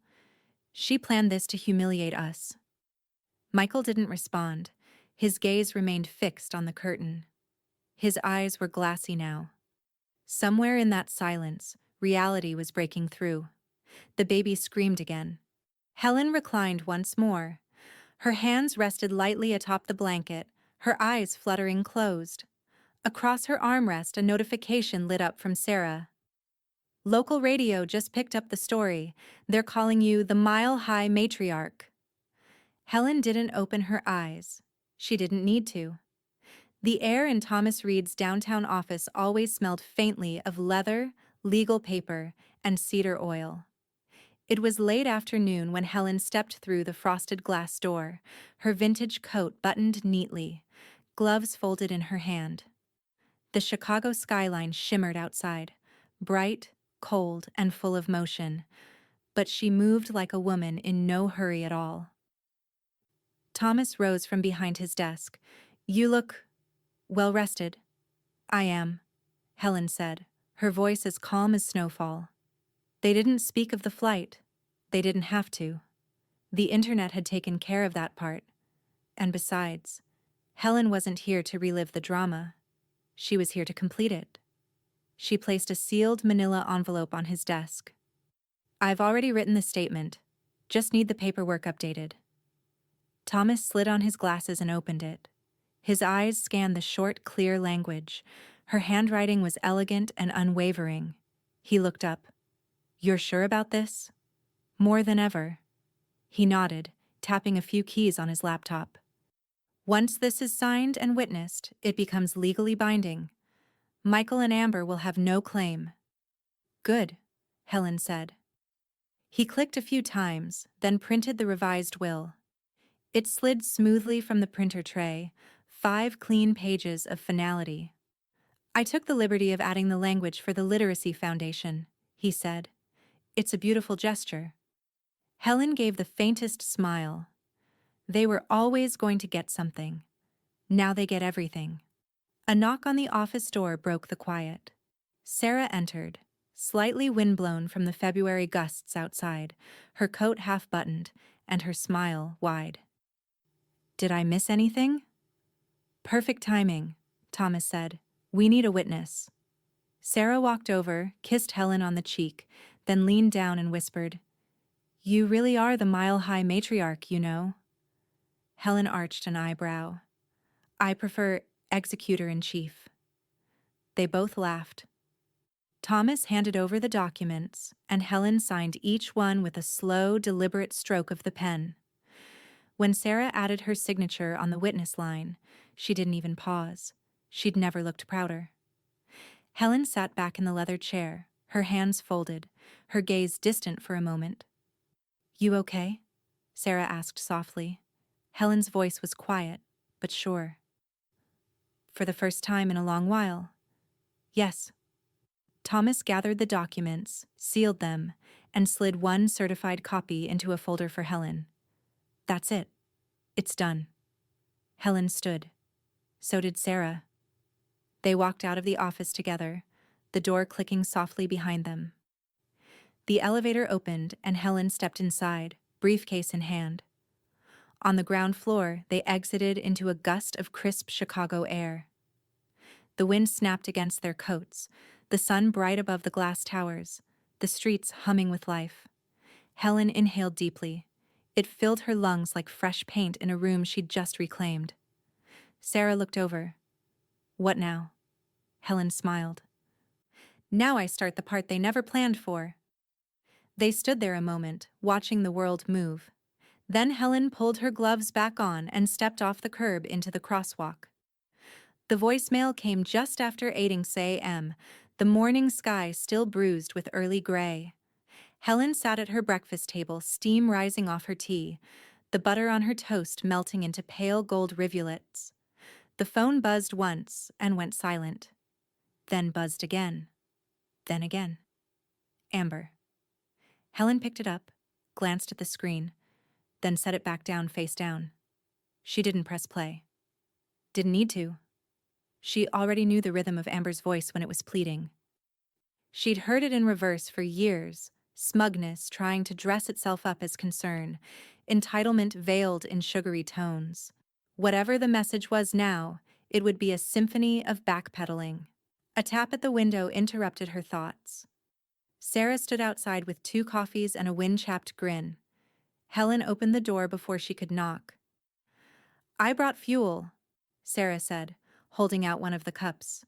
She planned this to humiliate us. Michael didn't respond. His gaze remained fixed on the curtain. His eyes were glassy now. Somewhere in that silence, reality was breaking through. The baby screamed again. Helen reclined once more. Her hands rested lightly atop the blanket, her eyes fluttering closed. Across her armrest, a notification lit up from Sarah. Local radio just picked up the story. They're calling you the Mile High Matriarch. Helen didn't open her eyes. She didn't need to. The air in Thomas Reed's downtown office always smelled faintly of leather, legal paper, and cedar oil. It was late afternoon when Helen stepped through the frosted glass door, her vintage coat buttoned neatly, gloves folded in her hand. The Chicago skyline shimmered outside, bright, cold, and full of motion, but she moved like a woman in no hurry at all. Thomas rose from behind his desk. You look well rested. I am, Helen said, her voice as calm as snowfall. They didn't speak of the flight. They didn't have to. The internet had taken care of that part. And besides, Helen wasn't here to relive the drama. She was here to complete it. She placed a sealed manila envelope on his desk. I've already written the statement. Just need the paperwork updated. Thomas slid on his glasses and opened it. His eyes scanned the short, clear language. Her handwriting was elegant and unwavering. He looked up. You're sure about this? More than ever. He nodded, tapping a few keys on his laptop. Once this is signed and witnessed, it becomes legally binding. Michael and Amber will have no claim. Good, Helen said. He clicked a few times, then printed the revised will. It slid smoothly from the printer tray, 5 clean pages of finality. I took the liberty of adding the language for the Literacy Foundation, he said. It's a beautiful gesture. Helen gave the faintest smile. They were always going to get something. Now they get everything. A knock on the office door broke the quiet. Sarah entered, slightly windblown from the February gusts outside, her coat half-buttoned, and her smile wide. Did I miss anything? Perfect timing, Thomas said. We need a witness. Sarah walked over, kissed Helen on the cheek, then leaned down and whispered, You really are the mile-high matriarch, you know. Helen arched an eyebrow. I prefer executor-in-chief. They both laughed. Thomas handed over the documents, and Helen signed each one with a slow, deliberate stroke of the pen. When Sarah added her signature on the witness line, she didn't even pause. She'd never looked prouder. Helen sat back in the leather chair, her hands folded, her gaze distant for a moment. You okay? Sarah asked softly. Helen's voice was quiet, but sure. For the first time in a long while. Yes. Thomas gathered the documents, sealed them, and slid one certified copy into a folder for Helen. That's it. It's done. Helen stood. So did Sarah. They walked out of the office together, the door clicking softly behind them. The elevator opened and Helen stepped inside, briefcase in hand. On the ground floor, they exited into a gust of crisp Chicago air. The wind snapped against their coats, the sun bright above the glass towers, the streets humming with life. Helen inhaled deeply. It filled her lungs like fresh paint in a room she'd just reclaimed. Sarah looked over. What now? Helen smiled. Now I start the part they never planned for. They stood there a moment, watching the world move. Then Helen pulled her gloves back on and stepped off the curb into the crosswalk. The voicemail came just after 8 a.m., the morning sky still bruised with early gray. Helen sat at her breakfast table, steam rising off her tea, the butter on her toast melting into pale gold rivulets. The phone buzzed once and went silent. Then buzzed again. Then again. Amber. Helen picked it up, glanced at the screen, then set it back down face down. She didn't press play. Didn't need to. She already knew the rhythm of Amber's voice when it was pleading. She'd heard it in reverse for years, smugness trying to dress itself up as concern, entitlement veiled in sugary tones. Whatever the message was now, it would be a symphony of backpedaling. A tap at the window interrupted her thoughts. Sarah stood outside with 2 coffees and a wind-chapped grin. Helen opened the door before she could knock. "I brought fuel," Sarah said, holding out one of the cups.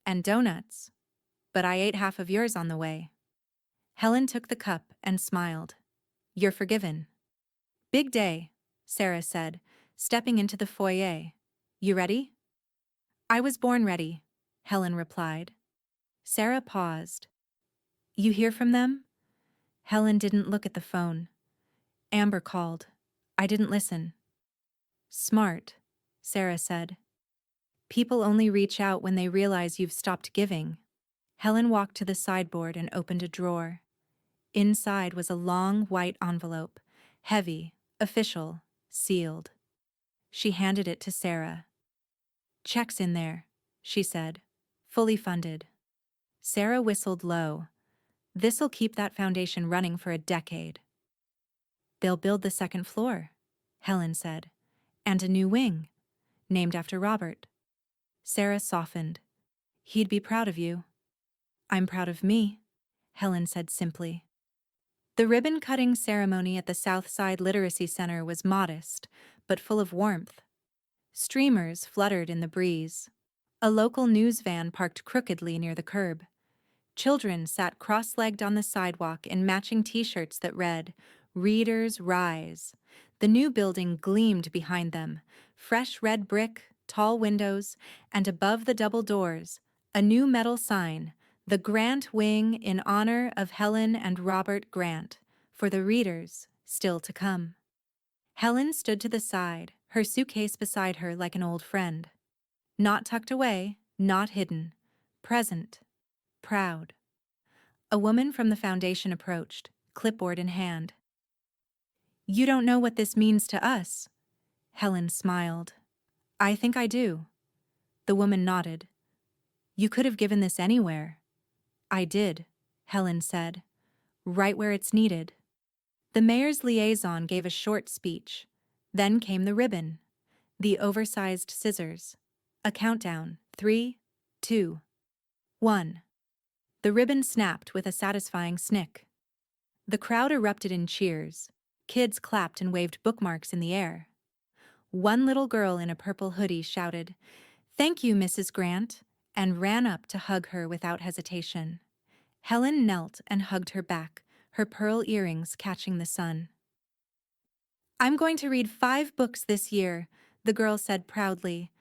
"And donuts. But I ate half of yours on the way." Helen took the cup and smiled. "You're forgiven." "Big day," Sarah said, stepping into the foyer. "You ready?" "I was born ready," Helen replied. Sarah paused. "You hear from them?" Helen didn't look at the phone. "Amber called. I didn't listen." "Smart," Sarah said. "People only reach out when they realize you've stopped giving." Helen walked to the sideboard and opened a drawer. Inside was a long white envelope, heavy, official, sealed. She handed it to Sarah. "Check's in there," she said. "Fully funded." Sarah whistled low. "This'll keep that foundation running for a decade." "They'll build the second floor," Helen said. "And a new wing, named after Robert." Sarah softened. "He'd be proud of you." "I'm proud of me," Helen said simply. The ribbon-cutting ceremony at the Southside Literacy Center was modest, but full of warmth. Streamers fluttered in the breeze. A local news van parked crookedly near the curb. Children sat cross-legged on the sidewalk in matching t-shirts that read, "Readers Rise." The new building gleamed behind them, fresh red brick, tall windows, and above the double doors, a new metal sign, "The Grant Wing in honor of Helen and Robert Grant, for the readers still to come." Helen stood to the side, her suitcase beside her like an old friend. Not tucked away, not hidden. Present. Proud. A woman from the foundation approached, clipboard in hand. "You don't know what this means to us." Helen smiled. "I think I do." The woman nodded. "You could have given this anywhere." "I did," Helen said. "Right where it's needed." The mayor's liaison gave a short speech. Then came the ribbon. The oversized scissors. A countdown. 3, 2, 1. The ribbon snapped with a satisfying snick. The crowd erupted in cheers. Kids clapped and waved bookmarks in the air. One little girl in a purple hoodie shouted, "Thank you, Mrs. Grant," and ran up to hug her without hesitation. Helen knelt and hugged her back, her pearl earrings catching the sun. "I'm going to read 5 books this year," the girl said proudly.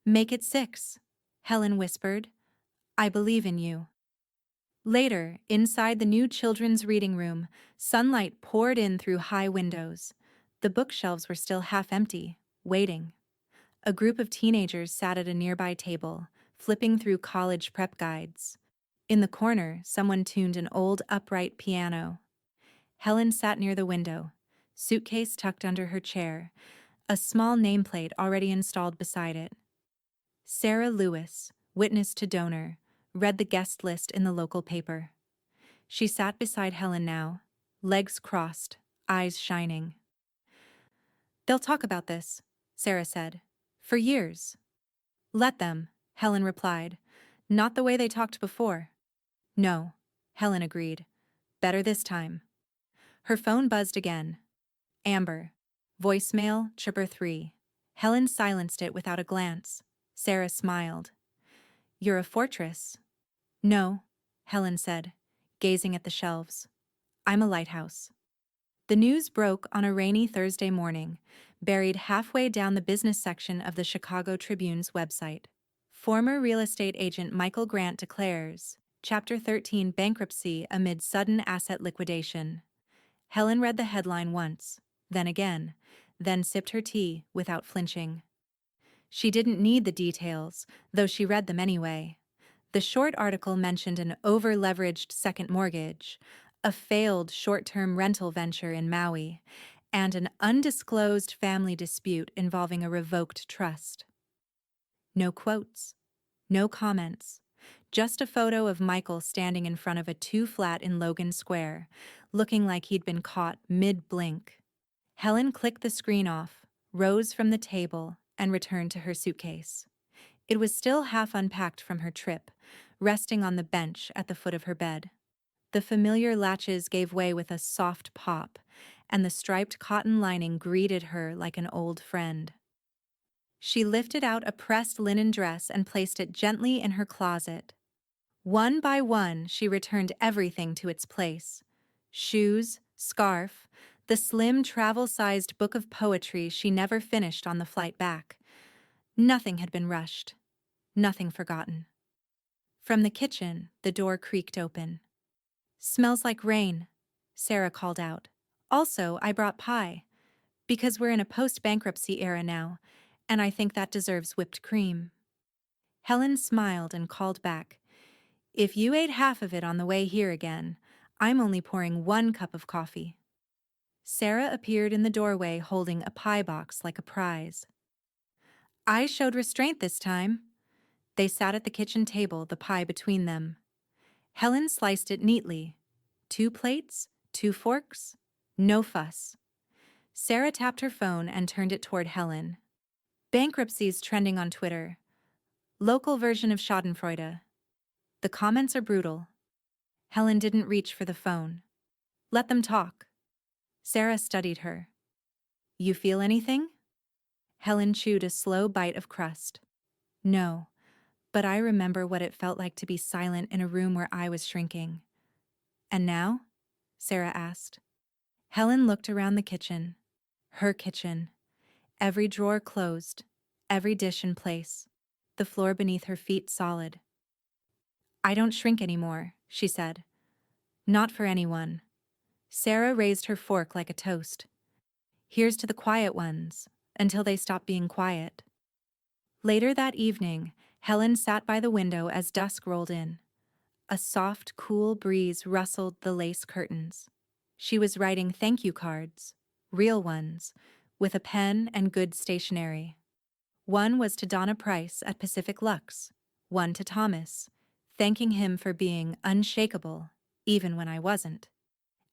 "Make it 6," Helen whispered. "I believe in you." Later, inside the new children's reading room, sunlight poured in through high windows. The bookshelves were still half empty, waiting. A group of teenagers sat at a nearby table, flipping through college prep guides. In the corner, someone tuned an old upright piano. Helen sat near the window, suitcase tucked under her chair, a small nameplate already installed beside it. Sarah Lewis, witness to donor, read the guest list in the local paper. She sat beside Helen now, legs crossed, eyes shining. "They'll talk about this," Sarah said. "For years." "Let them," Helen replied. "Not the way they talked before." "No," Helen agreed. "Better this time." Her phone buzzed again. Amber. Voicemail, chipper 3. Helen silenced it without a glance. Sarah smiled. "You're a fortress." "No," Helen said, gazing at the shelves. "I'm a lighthouse." The news broke on a rainy Thursday morning, buried halfway down the business section of the Chicago Tribune's website. Former real estate agent Michael Grant declares, Chapter 13 Bankruptcy Amid Sudden Asset Liquidation. Helen read the headline once, then again, then sipped her tea without flinching. She didn't need the details, though she read them anyway. The short article mentioned an over-leveraged second mortgage, a failed short-term rental venture in Maui, and an undisclosed family dispute involving a revoked trust. No quotes, no comments, just a photo of Michael standing in front of a two-flat in Logan Square, looking like he'd been caught mid-blink. Helen clicked the screen off, rose from the table, and returned to her suitcase. It was still half unpacked from her trip, resting on the bench at the foot of her bed. The familiar latches gave way with a soft pop, and the striped cotton lining greeted her like an old friend. She lifted out a pressed linen dress and placed it gently in her closet. One by one, she returned everything to its place. Shoes, scarf, the slim travel-sized book of poetry she never finished on the flight back. Nothing had been rushed, nothing forgotten. From the kitchen, the door creaked open. "Smells like rain," Sarah called out. "Also, I brought pie, because we're in a post-bankruptcy era now, and I think that deserves whipped cream." Helen smiled and called back, "If you ate half of it on the way here again, I'm only pouring 1 cup of coffee." Sarah appeared in the doorway holding a pie box like a prize. "I showed restraint this time." They sat at the kitchen table, the pie between them. Helen sliced it neatly. 2 plates, 2 forks, no fuss. Sarah tapped her phone and turned it toward Helen. "Bankruptcy's trending on Twitter. Local version of Schadenfreude. The comments are brutal." Helen didn't reach for the phone. "Let them talk." Sarah studied her. "You feel anything?" Helen chewed a slow bite of crust. "No, but I remember what it felt like to be silent in a room where I was shrinking." "And now?" Sarah asked. Helen looked around the kitchen. Her kitchen. Every drawer closed, every dish in place, the floor beneath her feet solid. "I don't shrink anymore," she said. "Not for anyone." Sarah raised her fork like a toast. "Here's to the quiet ones, until they stop being quiet." Later that evening, Helen sat by the window as dusk rolled in. A soft, cool breeze rustled the lace curtains. She was writing thank you cards, real ones, with a pen and good stationery. One was to Donna Price at Pacific Lux, one to Thomas, thanking him for being unshakable, even when I wasn't,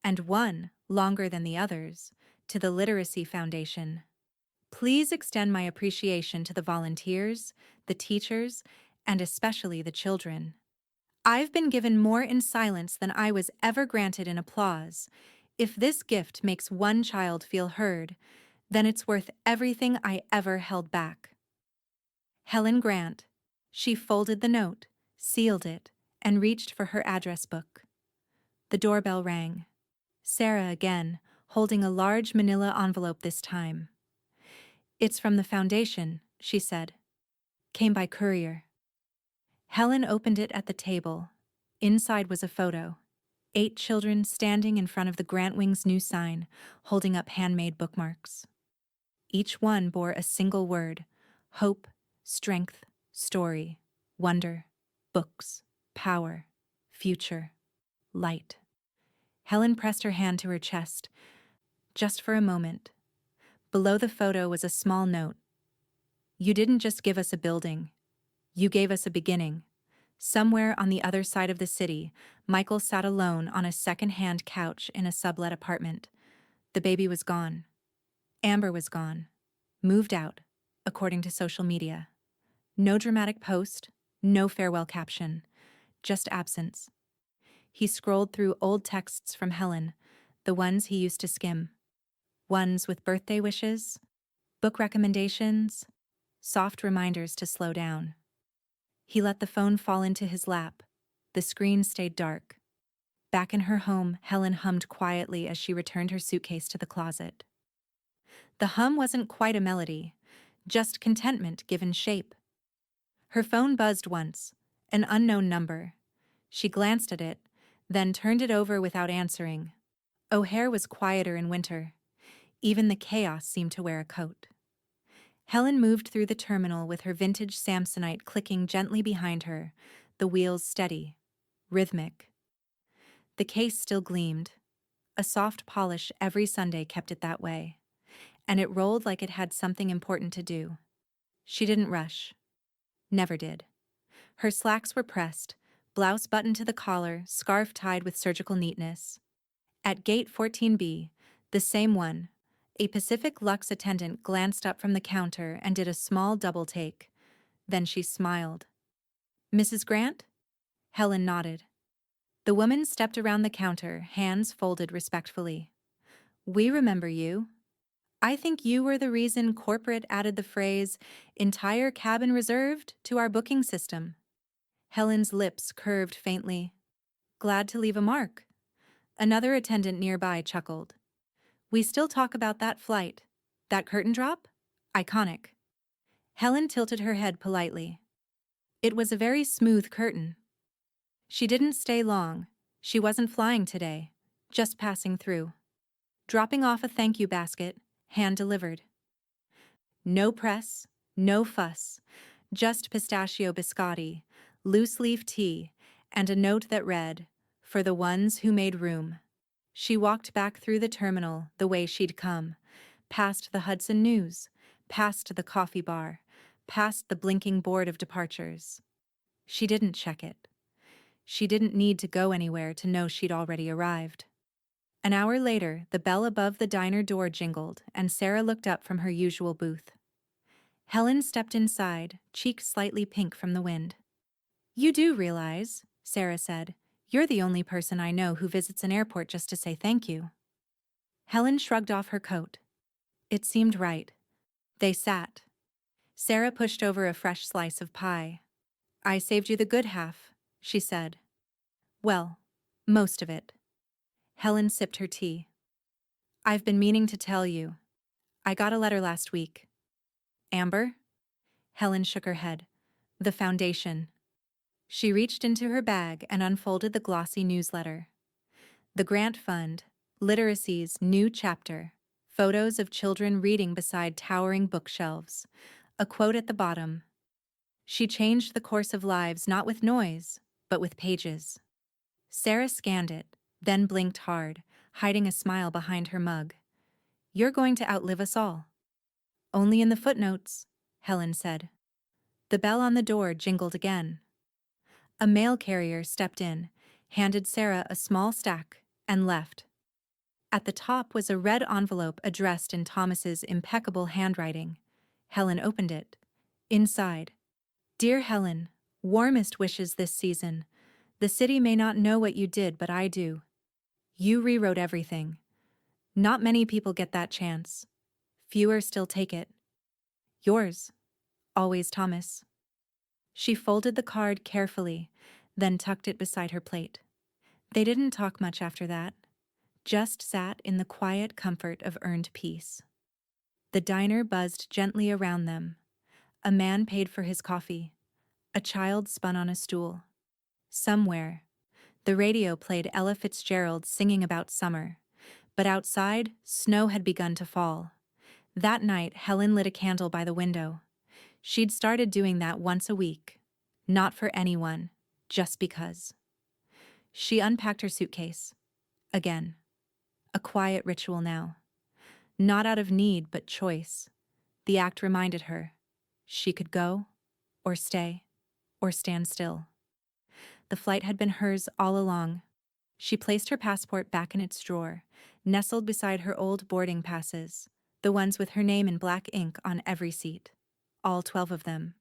and one, longer than the others, to the Literacy Foundation. "Please extend my appreciation to the volunteers, the teachers, and especially the children. I've been given more in silence than I was ever granted in applause. If this gift makes one child feel heard, then it's worth everything I ever held back." Helen Grant. She folded the note, sealed it, and reached for her address book. The doorbell rang. Sarah again, holding a large manila envelope this time. "It's from the foundation," she said. "Came by courier." Helen opened it at the table. Inside was a photo. 8 children standing in front of the Grant Wing's new sign, holding up handmade bookmarks. Each one bore a single word: hope, strength, story, wonder, books, power, future, light. Helen pressed her hand to her chest, just for a moment. Below the photo was a small note. "You didn't just give us a building. You gave us a beginning." Somewhere on the other side of the city, Michael sat alone on a second-hand couch in a sublet apartment. The baby was gone. Amber was gone. Moved out, according to social media. No dramatic post, no farewell caption, just absence. He scrolled through old texts from Helen, the ones he used to skim. Ones with birthday wishes, book recommendations, soft reminders to slow down. He let the phone fall into his lap. The screen stayed dark. Back in her home, Helen hummed quietly as she returned her suitcase to the closet. The hum wasn't quite a melody, just contentment given shape. Her phone buzzed once, an unknown number. She glanced at it, then turned it over without answering. O'Hare was quieter in winter. Even the chaos seemed to wear a coat. Helen moved through the terminal with her vintage Samsonite clicking gently behind her, the wheels steady, rhythmic. The case still gleamed. A soft polish every Sunday kept it that way, and it rolled like it had something important to do. She didn't rush. Never did. Her slacks were pressed, blouse buttoned to the collar, scarf tied with surgical neatness. At gate 14B, the same one, a Pacific Lux attendant glanced up from the counter and did a small double take. Then she smiled. "Mrs. Grant?" Helen nodded. The woman stepped around the counter, hands folded respectfully. "We remember you. I think you were the reason corporate added the phrase, 'entire cabin reserved,' to our booking system." Helen's lips curved faintly. "Glad to leave a mark." Another attendant nearby chuckled. "We still talk about that flight. That curtain drop? Iconic." Helen tilted her head politely. It was a very smooth curtain. She didn't stay long. She wasn't flying today, just passing through. Dropping off a thank you basket, hand-delivered. No press, no fuss, just pistachio biscotti, loose-leaf tea, and a note that read, "For the ones who made room." She walked back through the terminal the way she'd come, past the Hudson News, past the coffee bar, past the blinking board of departures. She didn't check it. She didn't need to go anywhere to know she'd already arrived. An hour later, the bell above the diner door jingled, and Sarah looked up from her usual booth. Helen stepped inside, cheeks slightly pink from the wind. "You do realize," Sarah said, "you're the only person I know who visits an airport just to say thank you." Helen shrugged off her coat. It seemed right. They sat. Sarah pushed over a fresh slice of pie. "I saved you the good half," she said. "Well, most of it." Helen sipped her tea. "I've been meaning to tell you. I got a letter last week." "Amber?" Helen shook her head. "The foundation." She reached into her bag and unfolded the glossy newsletter. The Grant Fund, Literacy's new chapter, photos of children reading beside towering bookshelves, a quote at the bottom. She changed the course of lives not with noise, but with pages. Sarah scanned it, then blinked hard, hiding a smile behind her mug. "You're going to outlive us all." "Only in the footnotes," Helen said. The bell on the door jingled again. A mail carrier stepped in, handed Sarah a small stack, and left. At the top was a red envelope addressed in Thomas's impeccable handwriting. Helen opened it. Inside, "Dear Helen, warmest wishes this season. The city may not know what you did, but I do. You rewrote everything. Not many people get that chance. Fewer still take it. Yours, always Thomas." She folded the card carefully, then tucked it beside her plate. They didn't talk much after that, just sat in the quiet comfort of earned peace. The diner buzzed gently around them. A man paid for his coffee. A child spun on a stool. Somewhere, the radio played Ella Fitzgerald singing about summer, but outside, snow had begun to fall. That night, Helen lit a candle by the window. She'd started doing that once a week. Not for anyone, just because. She unpacked her suitcase. Again. A quiet ritual now. Not out of need, but choice. The act reminded her. She could go, or stay, or stand still. The flight had been hers all along. She placed her passport back in its drawer, nestled beside her old boarding passes, the ones with her name in black ink on every seat. All 12 of them.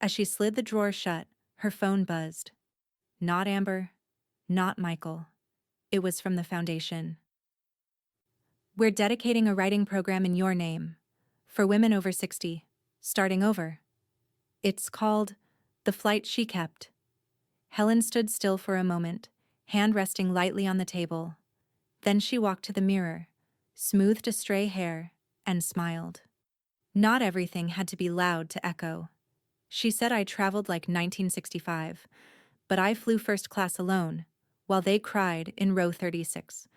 As she slid the drawer shut, her phone buzzed. Not Amber, not Michael. It was from the foundation. "We're dedicating a writing program in your name, for women over 60, starting over. It's called The Flight She Kept." Helen stood still for a moment, hand resting lightly on the table. Then she walked to the mirror, smoothed a stray hair, and smiled. Not everything had to be loud to echo. She said I traveled like 1965, but I flew first class alone, while they cried in row 36,